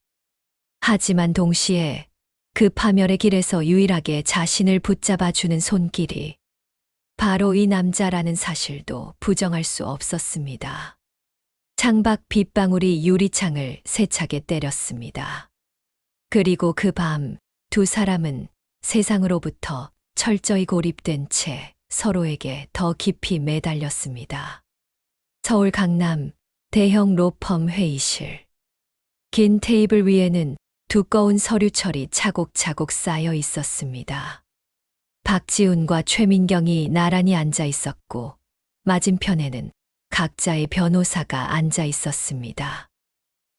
하지만 동시에 그 파멸의 길에서 유일하게 자신을 붙잡아주는 손길이 바로 이 남자라는 사실도 부정할 수 없었습니다. 창밖 빗방울이 유리창을 세차게 때렸습니다. 그리고 그 밤 두 사람은 세상으로부터 철저히 고립된 채 서로에게 더 깊이 매달렸습니다. 서울 강남 대형 로펌 회의실. 긴 테이블 위에는 두꺼운 서류철이 차곡차곡 쌓여 있었습니다. 박지훈과 최민경이 나란히 앉아 있었고 맞은편에는 각자의 변호사가 앉아 있었습니다.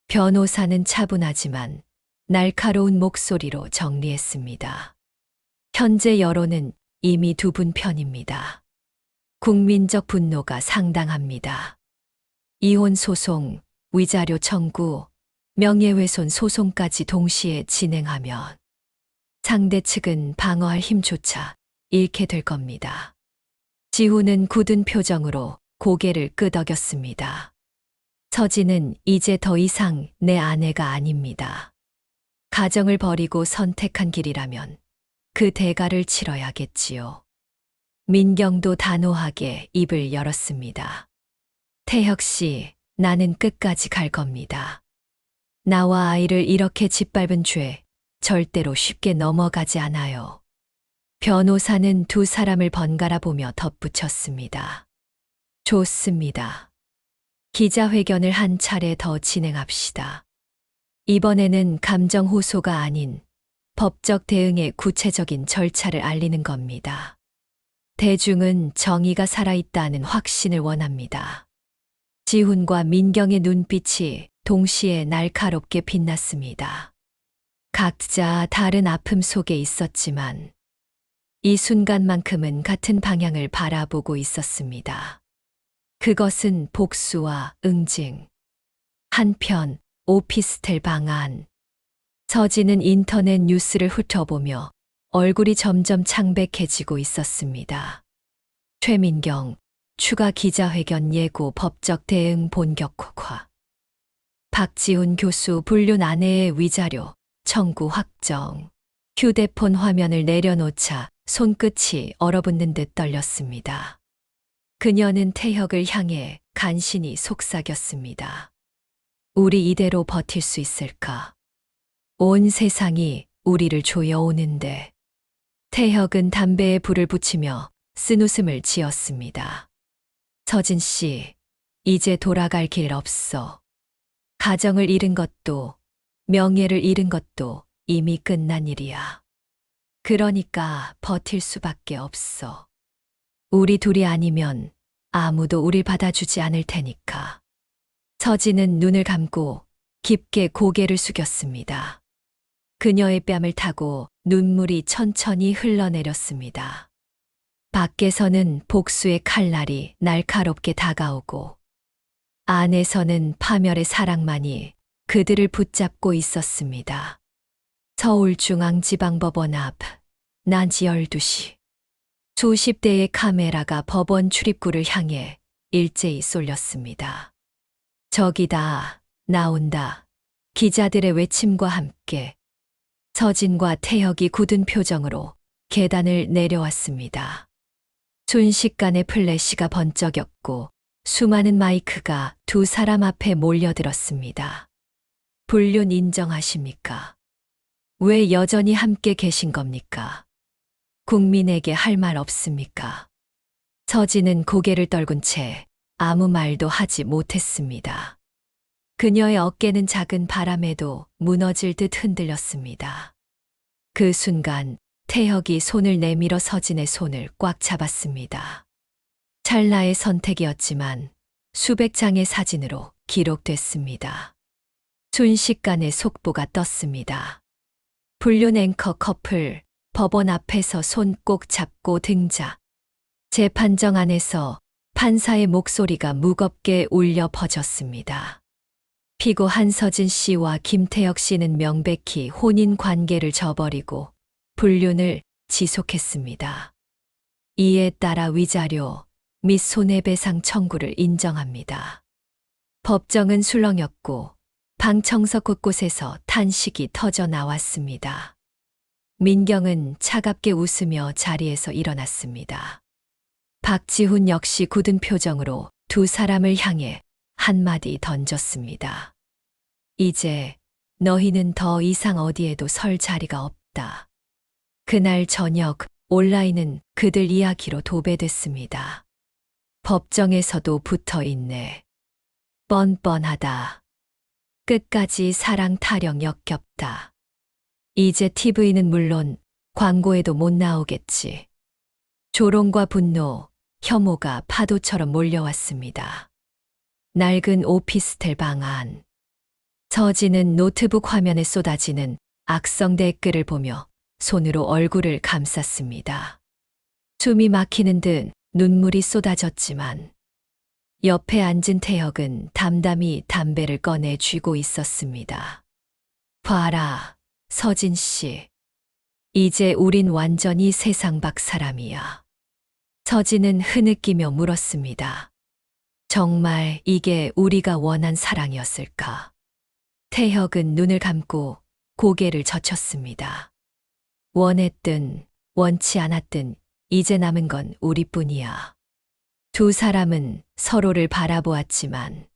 변호사는 차분하지만 날카로운 목소리로 정리했습니다. 현재 여론은 이미 두 분 편입니다. 국민적 분노가 상당합니다. 이혼 소송, 위자료 청구, 명예훼손 소송까지 동시에 진행하면 상대 측은 방어할 힘조차 잃게 될 겁니다. 지훈은 굳은 표정으로 고개를 끄덕였습니다. 서진은 이제 더 이상 내 아내가 아닙니다. 가정을 버리고 선택한 길이라면 그 대가를 치러야겠지요. 민경도 단호하게 입을 열었습니다. 태혁 씨, 나는 끝까지 갈 겁니다. 나와 아이를 이렇게 짓밟은 죄 절대로 쉽게 넘어가지 않아요. 변호사는 두 사람을 번갈아 보며 덧붙였습니다. 좋습니다. 기자회견을 한 차례 더 진행합시다. 이번에는 감정 호소가 아닌 법적 대응의 구체적인 절차를 알리는 겁니다. 대중은 정의가 살아있다는 확신을 원합니다. 지훈과 민경의 눈빛이 동시에 날카롭게 빛났습니다. 각자 다른 아픔 속에 있었지만 이 순간만큼은 같은 방향을 바라보고 있었습니다. 그것은 복수와 응징. 한편 오피스텔 방 안. 서진은 인터넷 뉴스를 훑어보며 얼굴이 점점 창백해지고 있었습니다. 최민경, 추가 기자회견 예고 법적 대응 본격화. 박지훈 교수 불륜 아내의 위자료 청구 확정. 휴대폰 화면을 내려놓자 손끝이 얼어붙는 듯 떨렸습니다. 그녀는 태혁을 향해 간신히 속삭였습니다. 우리 이대로 버틸 수 있을까? 온 세상이 우리를 조여오는데. 태혁은 담배에 불을 붙이며 쓴웃음을 지었습니다. 서진 씨, 이제 돌아갈 길 없어. 가정을 잃은 것도, 명예를 잃은 것도 이미 끝난 일이야. 그러니까 버틸 수밖에 없어. 우리 둘이 아니면 아무도 우릴 받아주지 않을 테니까. 서진은 눈을 감고 깊게 고개를 숙였습니다. 그녀의 뺨을 타고 눈물이 천천히 흘러내렸습니다. 밖에서는 복수의 칼날이 날카롭게 다가오고 안에서는 파멸의 사랑만이 그들을 붙잡고 있었습니다. 서울중앙지방법원 앞 낮 12시. 수십 대의 카메라가 법원 출입구를 향해 일제히 쏠렸습니다. 저기다, 나온다. 기자들의 외침과 함께 서진과 태혁이 굳은 표정으로 계단을 내려왔습니다. 순식간에 플래시가 번쩍였고 수많은 마이크가 두 사람 앞에 몰려들었습니다. 불륜 인정하십니까? 왜 여전히 함께 계신 겁니까? 국민에게 할 말 없습니까? 서진은 고개를 떨군 채 아무 말도 하지 못했습니다. 그녀의 어깨는 작은 바람에도 무너질 듯 흔들렸습니다. 그 순간 태혁이 손을 내밀어 서진의 손을 꽉 잡았습니다. 찰나의 선택이었지만 수백 장의 사진으로 기록됐습니다. 순식간에 속보가 떴습니다. 불륜 앵커 커플 법원 앞에서 손 꼭 잡고 등장. 재판정 안에서 판사의 목소리가 무겁게 울려 퍼졌습니다. 피고 한서진 씨와 김태혁 씨는 명백히 혼인 관계를 저버리고 불륜을 지속했습니다. 이에 따라 위자료 및 손해배상 청구를 인정합니다. 법정은 술렁였고 방청석 곳곳에서 탄식이 터져 나왔습니다. 민경은 차갑게 웃으며 자리에서 일어났습니다. 박지훈 역시 굳은 표정으로 두 사람을 향해 한마디 던졌습니다. 이제 너희는 더 이상 어디에도 설 자리가 없다. 그날 저녁 온라인은 그들 이야기로 도배됐습니다. 법정에서도 붙어 있네. 뻔뻔하다. 끝까지 사랑 타령 역겹다. 이제 TV는 물론 광고에도 못 나오겠지. 조롱과 분노, 혐오가 파도처럼 몰려왔습니다. 낡은 오피스텔 방 안. 서진은 노트북 화면에 쏟아지는 악성 댓글을 보며 손으로 얼굴을 감쌌습니다. 숨이 막히는 듯 눈물이 쏟아졌지만 옆에 앉은 태혁은 담담히 담배를 꺼내 쥐고 있었습니다. 봐라, 서진 씨. 이제 우린 완전히 세상 밖 사람이야. 서진은 흐느끼며 물었습니다. 정말 이게 우리가 원한 사랑이었을까? 태혁은 눈을 감고 고개를 젖혔습니다. 원했든 원치 않았든 이제 남은 건 우리뿐이야. 두 사람은 서로를 바라보았지만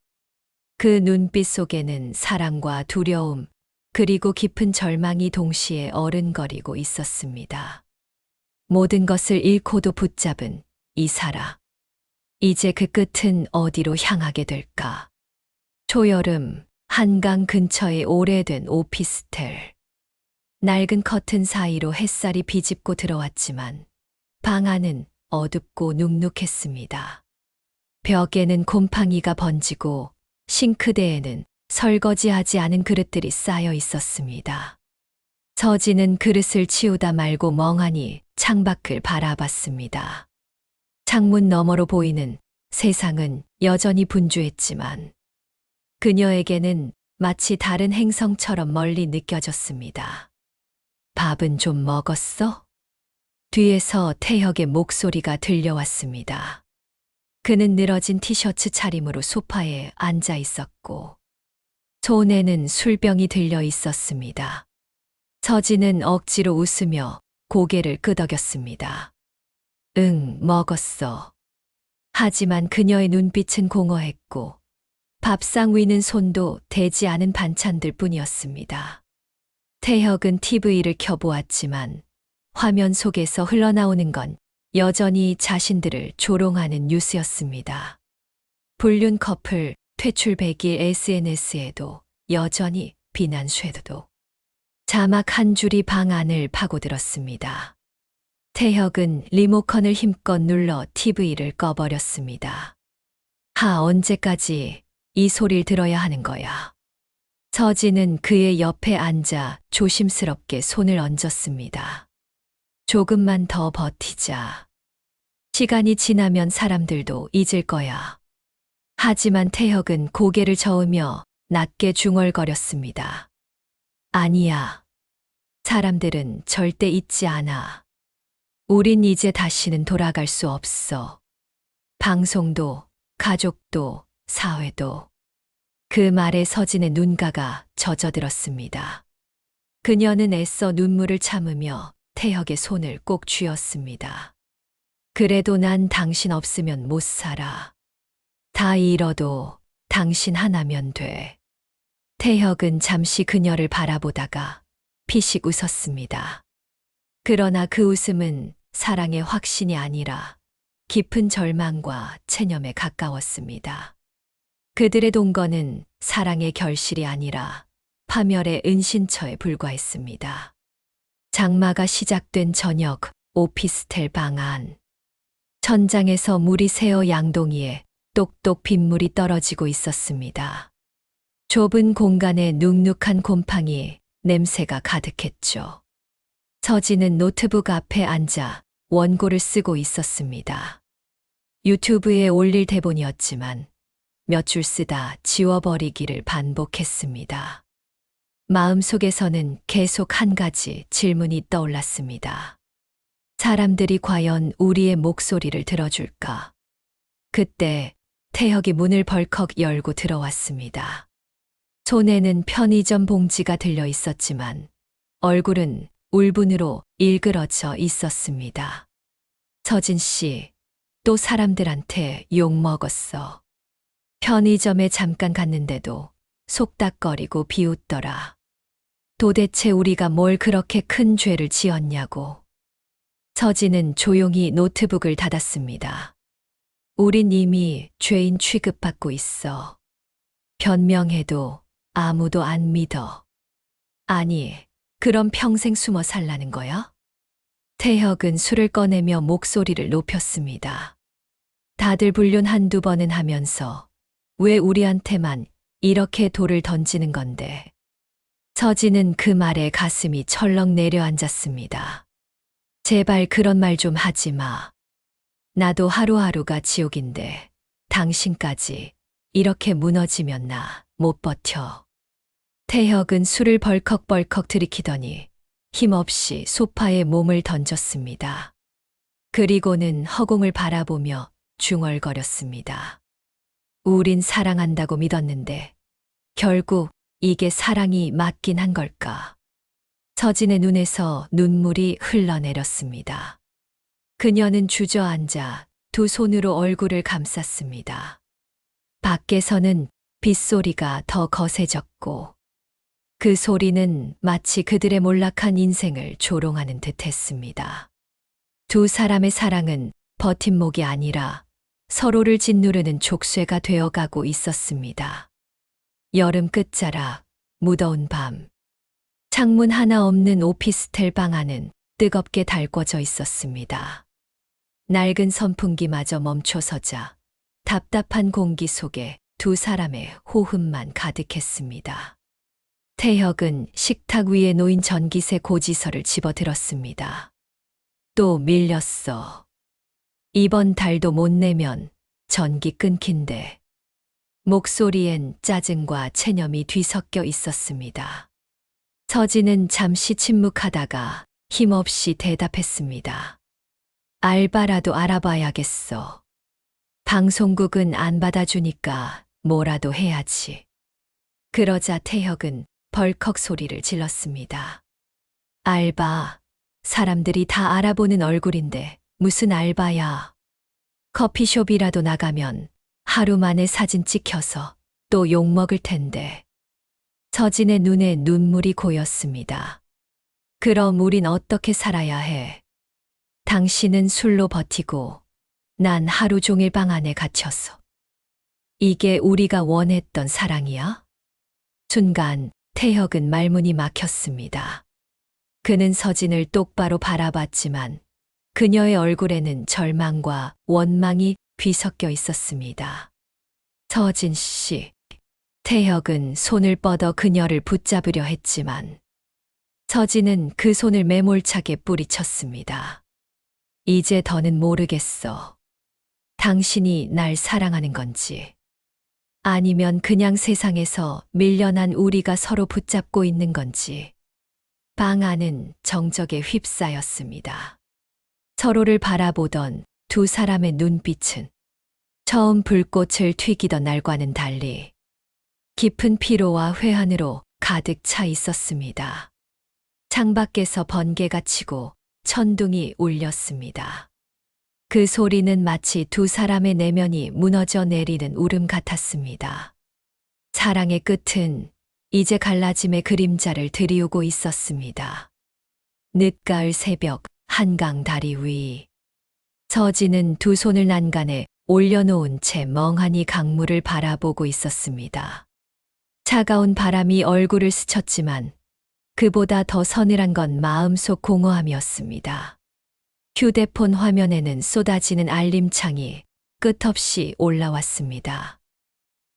그 눈빛 속에는 사랑과 두려움 그리고 깊은 절망이 동시에 어른거리고 있었습니다. 모든 것을 잃고도 붙잡은 이 사람. 이제 그 끝은 어디로 향하게 될까? 초여름 한강 근처의 오래된 오피스텔. 낡은 커튼 사이로 햇살이 비집고 들어왔지만 방 안은 어둡고 눅눅했습니다. 벽에는 곰팡이가 번지고 싱크대에는 설거지하지 않은 그릇들이 쌓여 있었습니다. 서진은 그릇을 치우다 말고 멍하니 창밖을 바라봤습니다. 창문 너머로 보이는 세상은 여전히 분주했지만 그녀에게는 마치 다른 행성처럼 멀리 느껴졌습니다. 밥은 좀 먹었어? 뒤에서 태혁의 목소리가 들려왔습니다. 그는 늘어진 티셔츠 차림으로 소파에 앉아 있었고 손에는 술병이 들려 있었습니다. 서진은 억지로 웃으며 고개를 끄덕였습니다. 응, 먹었어. 하지만 그녀의 눈빛은 공허했고 밥상 위는 손도 대지 않은 반찬들 뿐이었습니다. 태혁은 TV를 켜보았지만 화면 속에서 흘러나오는 건 여전히 자신들을 조롱하는 뉴스였습니다. 불륜 커플 퇴출 100일 SNS에도 여전히 비난 쇄도. 자막 한 줄이 방 안을 파고들었습니다. 태혁은 리모컨을 힘껏 눌러 TV를 꺼버렸습니다. 언제까지 이 소리를 들어야 하는 거야. 서진은 그의 옆에 앉아 조심스럽게 손을 얹었습니다. 조금만 더 버티자. 시간이 지나면 사람들도 잊을 거야. 하지만 태혁은 고개를 저으며 낮게 중얼거렸습니다. 아니야. 사람들은 절대 잊지 않아. 우린 이제 다시는 돌아갈 수 없어. 방송도, 가족도, 사회도. 그 말에 서진의 눈가가 젖어들었습니다. 그녀는 애써 눈물을 참으며 태혁의 손을 꼭 쥐었습니다. 그래도 난 당신 없으면 못 살아. 다 잃어도 당신 하나면 돼. 태혁은 잠시 그녀를 바라보다가 피식 웃었습니다. 그러나 그 웃음은 사랑의 확신이 아니라 깊은 절망과 체념에 가까웠습니다. 그들의 동거는 사랑의 결실이 아니라 파멸의 은신처에 불과했습니다. 장마가 시작된 저녁, 오피스텔 방 안. 천장에서 물이 새어 양동이에 똑똑 빗물이 떨어지고 있었습니다. 좁은 공간에 눅눅한 곰팡이 냄새가 가득했죠. 서진은 노트북 앞에 앉아 원고를 쓰고 있었습니다. 유튜브에 올릴 대본이었지만 몇 줄 쓰다 지워버리기를 반복했습니다. 마음속에서는 계속 한 가지 질문이 떠올랐습니다. 사람들이 과연 우리의 목소리를 들어줄까? 그때 태혁이 문을 벌컥 열고 들어왔습니다. 손에는 편의점 봉지가 들려 있었지만 얼굴은 울분으로 일그러져 있었습니다. 서진 씨, 또 사람들한테 욕 먹었어. 편의점에 잠깐 갔는데도 속닥거리고 비웃더라. 도대체 우리가 뭘 그렇게 큰 죄를 지었냐고. 서진은 조용히 노트북을 닫았습니다. 우린 이미 죄인 취급받고 있어. 변명해도 아무도 안 믿어. 아니, 그럼 평생 숨어 살라는 거야? 태혁은 술을 꺼내며 목소리를 높였습니다. 다들 불륜 한두 번은 하면서 왜 우리한테만 이렇게 돌을 던지는 건데. 서진은 그 말에 가슴이 철렁 내려앉았습니다. 제발 그런 말 좀 하지 마. 나도 하루하루가 지옥인데 당신까지 이렇게 무너지면 나 못 버텨. 태혁은 술을 벌컥벌컥 들이키더니 힘없이 소파에 몸을 던졌습니다. 그리고는 허공을 바라보며 중얼거렸습니다. 우린 사랑한다고 믿었는데 결국 이게 사랑이 맞긴 한 걸까? 서진의 눈에서 눈물이 흘러내렸습니다. 그녀는 주저앉아 두 손으로 얼굴을 감쌌습니다. 밖에서는 빗소리가 더 거세졌고 그 소리는 마치 그들의 몰락한 인생을 조롱하는 듯 했습니다. 두 사람의 사랑은 버팀목이 아니라 서로를 짓누르는 족쇄가 되어가고 있었습니다. 여름 끝자락, 무더운 밤. 창문 하나 없는 오피스텔 방 안은 뜨겁게 달궈져 있었습니다. 낡은 선풍기마저 멈춰서자 답답한 공기 속에 두 사람의 호흡만 가득했습니다. 태혁은 식탁 위에 놓인 전기세 고지서를 집어들었습니다. 또 밀렸어. 이번 달도 못 내면 전기 끊긴대. 목소리엔 짜증과 체념이 뒤섞여 있었습니다. 서진은 잠시 침묵하다가 힘없이 대답했습니다. 알바라도 알아봐야겠어. 방송국은 안 받아주니까 뭐라도 해야지. 그러자 태혁은 벌컥 소리를 질렀습니다. 알바, 사람들이 다 알아보는 얼굴인데 무슨 알바야. 커피숍이라도 나가면 하루 만에 사진 찍혀서 또 욕먹을 텐데. 서진의 눈에 눈물이 고였습니다. 그럼 우린 어떻게 살아야 해? 당신은 술로 버티고 난 하루 종일 방 안에 갇혔어. 이게 우리가 원했던 사랑이야? 순간 태혁은 말문이 막혔습니다. 그는 서진을 똑바로 바라봤지만 그녀의 얼굴에는 절망과 원망이 뒤섞여 있었습니다. 서진 씨. 태혁은 손을 뻗어 그녀를 붙잡으려 했지만 서진은 그 손을 매몰차게 뿌리쳤습니다. 이제 더는 모르겠어. 당신이 날 사랑하는 건지 아니면 그냥 세상에서 밀려난 우리가 서로 붙잡고 있는 건지. 방 안은 정적에 휩싸였습니다. 서로를 바라보던 두 사람의 눈빛은 처음 불꽃을 튀기던 날과는 달리 깊은 피로와 회한으로 가득 차 있었습니다. 창밖에서 번개가 치고 천둥이 울렸습니다. 그 소리는 마치 두 사람의 내면이 무너져 내리는 울음 같았습니다. 사랑의 끝은 이제 갈라짐의 그림자를 드리우고 있었습니다. 늦가을 새벽 한강 다리 위. 서진은 두 손을 난간에 올려놓은 채 멍하니 강물을 바라보고 있었습니다. 차가운 바람이 얼굴을 스쳤지만 그보다 더 서늘한 건 마음속 공허함이었습니다. 휴대폰 화면에는 쏟아지는 알림창이 끝없이 올라왔습니다.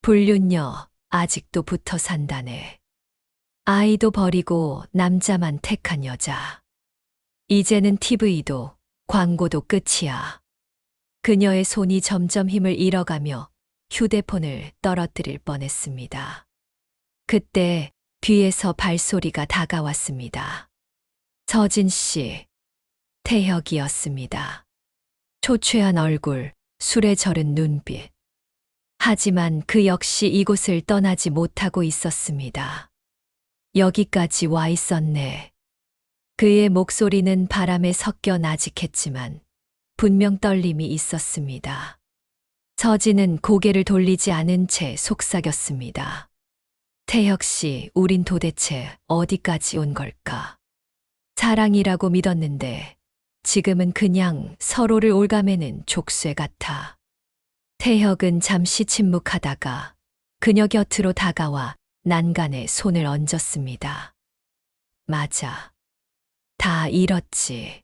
불륜녀 아직도 붙어 산다네. 아이도 버리고 남자만 택한 여자. 이제는 TV도 광고도 끝이야. 그녀의 손이 점점 힘을 잃어가며 휴대폰을 떨어뜨릴 뻔했습니다. 그때 뒤에서 발소리가 다가왔습니다. 서진 씨. 태혁이었습니다. 초췌한 얼굴, 술에 절은 눈빛. 하지만 그 역시 이곳을 떠나지 못하고 있었습니다. 여기까지 와 있었네. 그의 목소리는 바람에 섞여 나직했지만 분명 떨림이 있었습니다. 서진은 고개를 돌리지 않은 채 속삭였습니다. 태혁 씨, 우린 도대체 어디까지 온 걸까? 사랑이라고 믿었는데 지금은 그냥 서로를 올가매는 족쇄 같아. 태혁은 잠시 침묵하다가 그녀 곁으로 다가와 난간에 손을 얹었습니다. 맞아. 다 잃었지.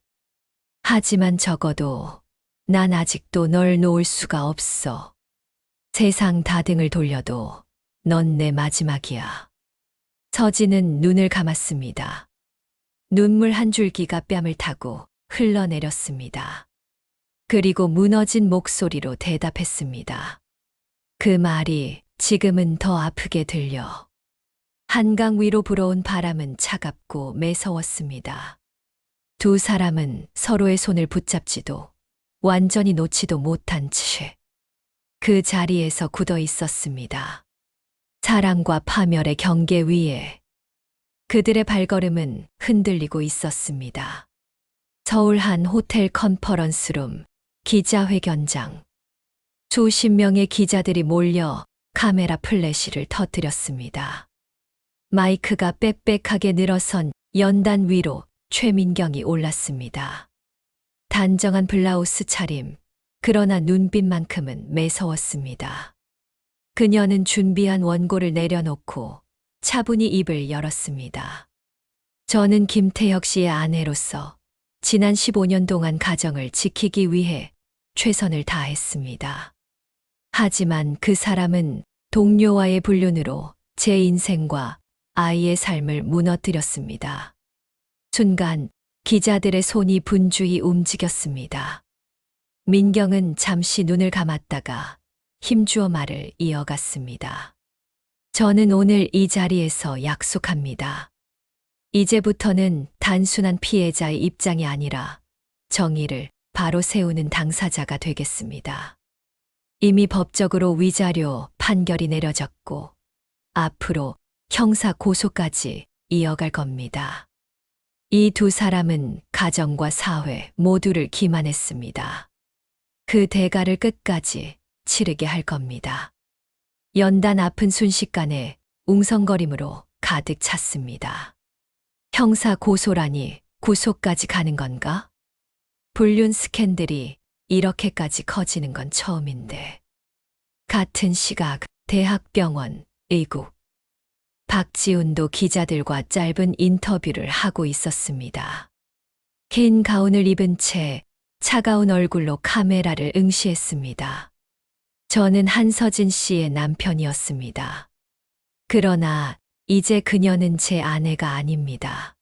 하지만 적어도 난 아직도 널 놓을 수가 없어. 세상 다 등을 돌려도 넌 내 마지막이야. 서진은 눈을 감았습니다. 눈물 한 줄기가 뺨을 타고 흘러내렸습니다. 그리고 무너진 목소리로 대답했습니다. 그 말이 지금은 더 아프게 들려. 한강 위로 불어온 바람은 차갑고 매서웠습니다. 두 사람은 서로의 손을 붙잡지도 완전히 놓지도 못한 채 그 자리에서 굳어 있었습니다. 사랑과 파멸의 경계 위에 그들의 발걸음은 흔들리고 있었습니다. 서울 한 호텔 컨퍼런스룸, 기자회견장. 수십 명의 기자들이 몰려 카메라 플래시를 터뜨렸습니다. 마이크가 빽빽하게 늘어선 연단 위로 최민경이 올랐습니다. 단정한 블라우스 차림, 그러나 눈빛만큼은 매서웠습니다. 그녀는 준비한 원고를 내려놓고 차분히 입을 열었습니다. 저는 김태혁 씨의 아내로서 지난 15년 동안 가정을 지키기 위해 최선을 다했습니다. 하지만 그 사람은 동료와의 불륜으로 제 인생과 아이의 삶을 무너뜨렸습니다. 순간 기자들의 손이 분주히 움직였습니다. 민경은 잠시 눈을 감았다가 힘주어 말을 이어갔습니다. 저는 오늘 이 자리에서 약속합니다. 이제부터는 단순한 피해자의 입장이 아니라 정의를 바로 세우는 당사자가 되겠습니다. 이미 법적으로 위자료 판결이 내려졌고 앞으로 형사 고소까지 이어갈 겁니다. 이 두 사람은 가정과 사회 모두를 기만했습니다. 그 대가를 끝까지 치르게 할 겁니다. 연단 아픈 순식간에 웅성거림으로 가득 찼습니다. 형사 고소라니 구속까지 가는 건가? 불륜 스캔들이 이렇게까지 커지는 건 처음인데. 같은 시각 대학병원 의국. 박지훈도 기자들과 짧은 인터뷰를 하고 있었습니다. 긴 가운을 입은 채 차가운 얼굴로 카메라를 응시했습니다. 저는 한서진 씨의 남편이었습니다. 그러나 이제 그녀는 제 아내가 아닙니다.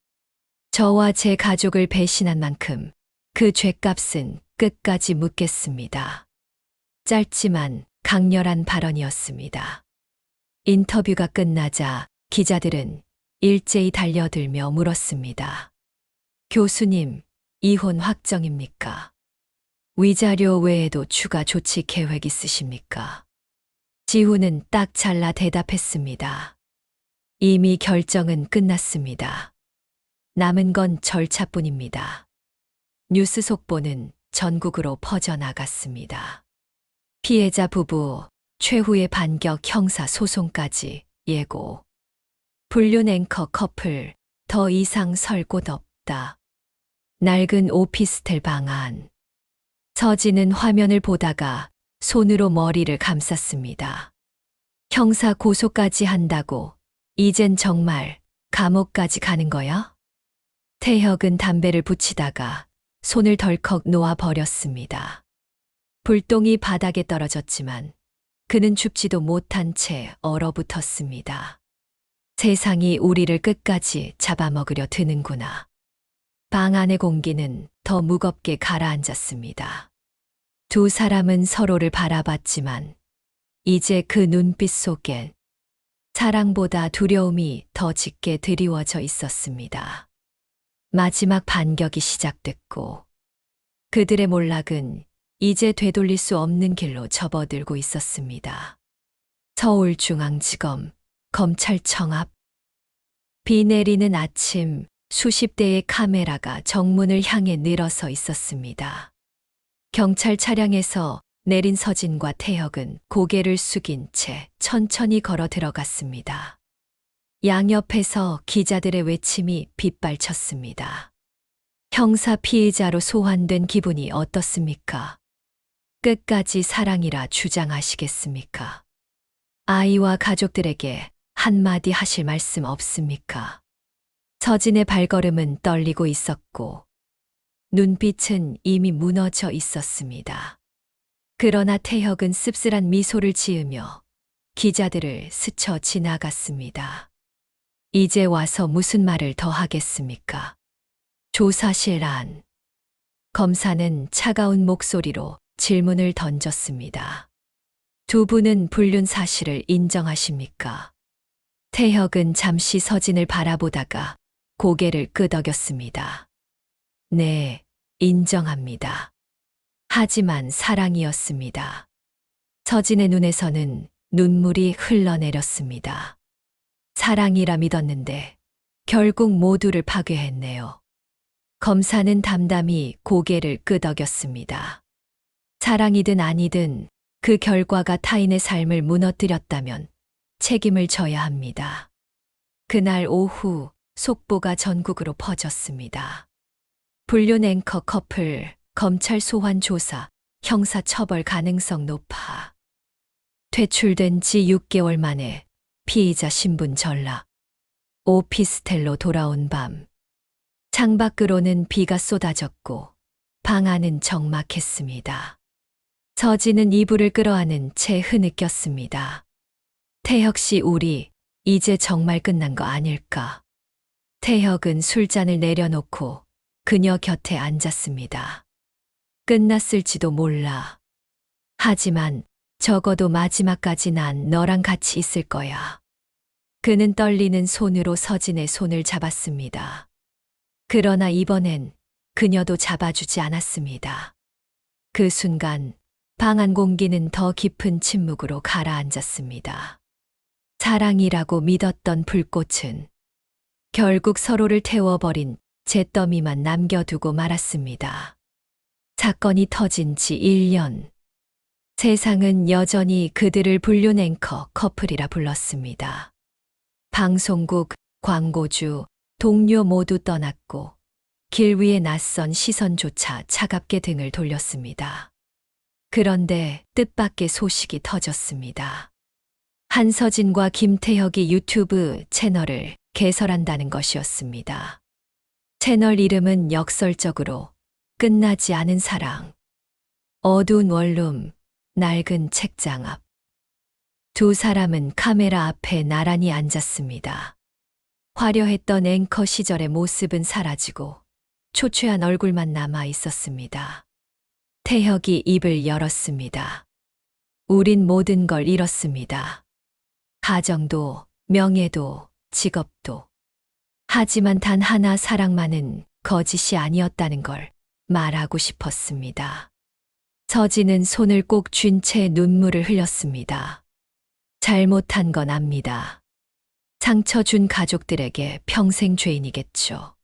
저와 제 가족을 배신한 만큼 그 죄값은 끝까지 묻겠습니다. 짧지만 강렬한 발언이었습니다. 인터뷰가 끝나자 기자들은 일제히 달려들며 물었습니다. 교수님, 이혼 확정입니까? 위자료 외에도 추가 조치 계획 있으십니까? 지훈은 딱 잘라 대답했습니다. 이미 결정은 끝났습니다. 남은 건 절차뿐입니다. 뉴스 속보는 전국으로 퍼져나갔습니다. 피해자 부부 최후의 반격 형사 소송까지 예고. 불륜 앵커 커플 더 이상 설 곳 없다. 낡은 오피스텔 방 안. 서진은 화면을 보다가 손으로 머리를 감쌌습니다. 형사 고소까지 한다고 이젠 정말 감옥까지 가는 거야? 태혁은 담배를 붙이다가 손을 덜컥 놓아 버렸습니다. 불똥이 바닥에 떨어졌지만 그는 춥지도 못한 채 얼어붙었습니다. 세상이 우리를 끝까지 잡아먹으려 드는구나. 방 안의 공기는 더 무겁게 가라앉았습니다. 두 사람은 서로를 바라봤지만 이제 그 눈빛 속엔 사랑보다 두려움이 더 짙게 드리워져 있었습니다. 마지막 반격이 시작됐고 그들의 몰락은 이제 되돌릴 수 없는 길로 접어들고 있었습니다. 서울중앙지검 검찰청 앞. 비 내리는 아침 수십 대의 카메라가 정문을 향해 늘어서 있었습니다. 경찰 차량에서 내린 서진과 태혁은 고개를 숙인 채 천천히 걸어 들어갔습니다. 양옆에서 기자들의 외침이 빗발쳤습니다. 형사 피의자로 소환된 기분이 어떻습니까? 끝까지 사랑이라 주장하시겠습니까? 아이와 가족들에게 한마디 하실 말씀 없습니까? 서진의 발걸음은 떨리고 있었고 눈빛은 이미 무너져 있었습니다. 그러나 태혁은 씁쓸한 미소를 지으며 기자들을 스쳐 지나갔습니다. 이제 와서 무슨 말을 더 하겠습니까? 조사실 안. 검사는 차가운 목소리로 질문을 던졌습니다. 두 분은 불륜 사실을 인정하십니까? 태혁은 잠시 서진을 바라보다가 고개를 끄덕였습니다. 네, 인정합니다. 하지만 사랑이었습니다. 서진의 눈에서는 눈물이 흘러내렸습니다. 사랑이라 믿었는데 결국 모두를 파괴했네요. 검사는 담담히 고개를 끄덕였습니다. 사랑이든 아니든 그 결과가 타인의 삶을 무너뜨렸다면 책임을 져야 합니다. 그날 오후 속보가 전국으로 퍼졌습니다. 불륜 앵커 커플 검찰 소환 조사 형사 처벌 가능성 높아. 퇴출된 지 6개월 만에 피의자 신분 전락. 오피스텔로 돌아온 밤. 창밖으로는 비가 쏟아졌고 방 안은 적막했습니다. 서진은 이불을 끌어안은 채 흐느꼈습니다. 태혁 씨, 우리 이제 정말 끝난 거 아닐까? 태혁은 술잔을 내려놓고 그녀 곁에 앉았습니다. 끝났을지도 몰라. 하지만 적어도 마지막까지 난 너랑 같이 있을 거야. 그는 떨리는 손으로 서진의 손을 잡았습니다. 그러나 이번엔 그녀도 잡아주지 않았습니다. 그 순간 방 안 공기는 더 깊은 침묵으로 가라앉았습니다. 사랑이라고 믿었던 불꽃은 결국 서로를 태워버린 잿더미만 남겨두고 말았습니다. 사건이 터진 지 1년. 세상은 여전히 그들을 불륜 앵커 커플이라 불렀습니다. 방송국, 광고주, 동료 모두 떠났고 길 위에 낯선 시선조차 차갑게 등을 돌렸습니다. 그런데 뜻밖의 소식이 터졌습니다. 한서진과 김태혁이 유튜브 채널을 개설한다는 것이었습니다. 채널 이름은 역설적으로 끝나지 않은 사랑. 어두운 원룸, 낡은 책장 앞. 두 사람은 카메라 앞에 나란히 앉았습니다. 화려했던 앵커 시절의 모습은 사라지고 초췌한 얼굴만 남아 있었습니다. 태혁이 입을 열었습니다. 우린 모든 걸 잃었습니다. 가정도, 명예도, 직업도. 하지만 단 하나 사랑만은 거짓이 아니었다는 걸 말하고 싶었습니다. 서진은 손을 꼭 쥔 채 눈물을 흘렸습니다. 잘못한 건 압니다. 상처 준 가족들에게 평생 죄인이겠죠.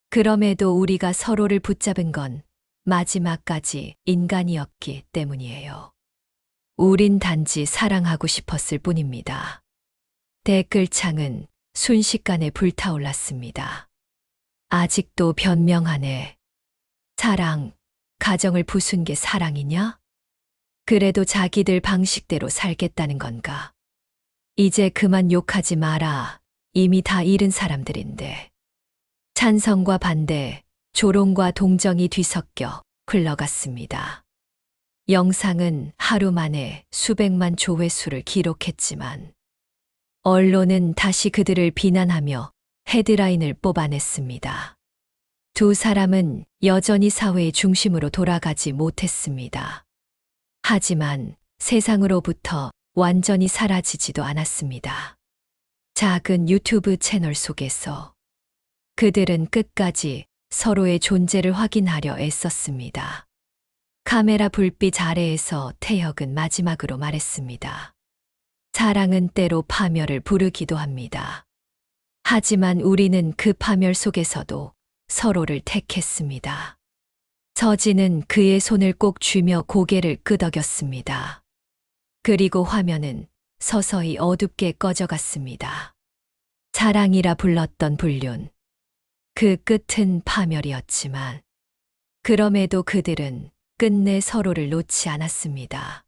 그럼에도 우리가 서로를 붙잡은 건 마지막까지 인간이었기 때문이에요. 우린 단지 사랑하고 싶었을 뿐입니다. 댓글창은 순식간에 불타올랐습니다. 아직도 변명하네. 사랑, 가정을 부순 게 사랑이냐? 그래도 자기들 방식대로 살겠다는 건가? 이제 그만 욕하지 마라. 이미 다 잃은 사람들인데. 찬성과 반대, 조롱과 동정이 뒤섞여 흘러갔습니다. 영상은 하루 만에 수백만 조회수를 기록했지만 언론은 다시 그들을 비난하며 헤드라인을 뽑아냈습니다. 두 사람은 여전히 사회의 중심으로 돌아가지 못했습니다. 하지만 세상으로부터 완전히 사라지지도 않았습니다. 작은 유튜브 채널 속에서 그들은 끝까지 서로의 존재를 확인하려 애썼습니다. 카메라 불빛 아래에서 태혁은 마지막으로 말했습니다. 사랑은 때로 파멸을 부르기도 합니다. 하지만 우리는 그 파멸 속에서도 서로를 택했습니다. 서진은 그의 손을 꼭 쥐며 고개를 끄덕였습니다. 그리고 화면은 서서히 어둡게 꺼져갔습니다. 사랑이라 불렀던 불륜. 그 끝은 파멸이었지만 그럼에도 그들은 끝내 서로를 놓지 않았습니다.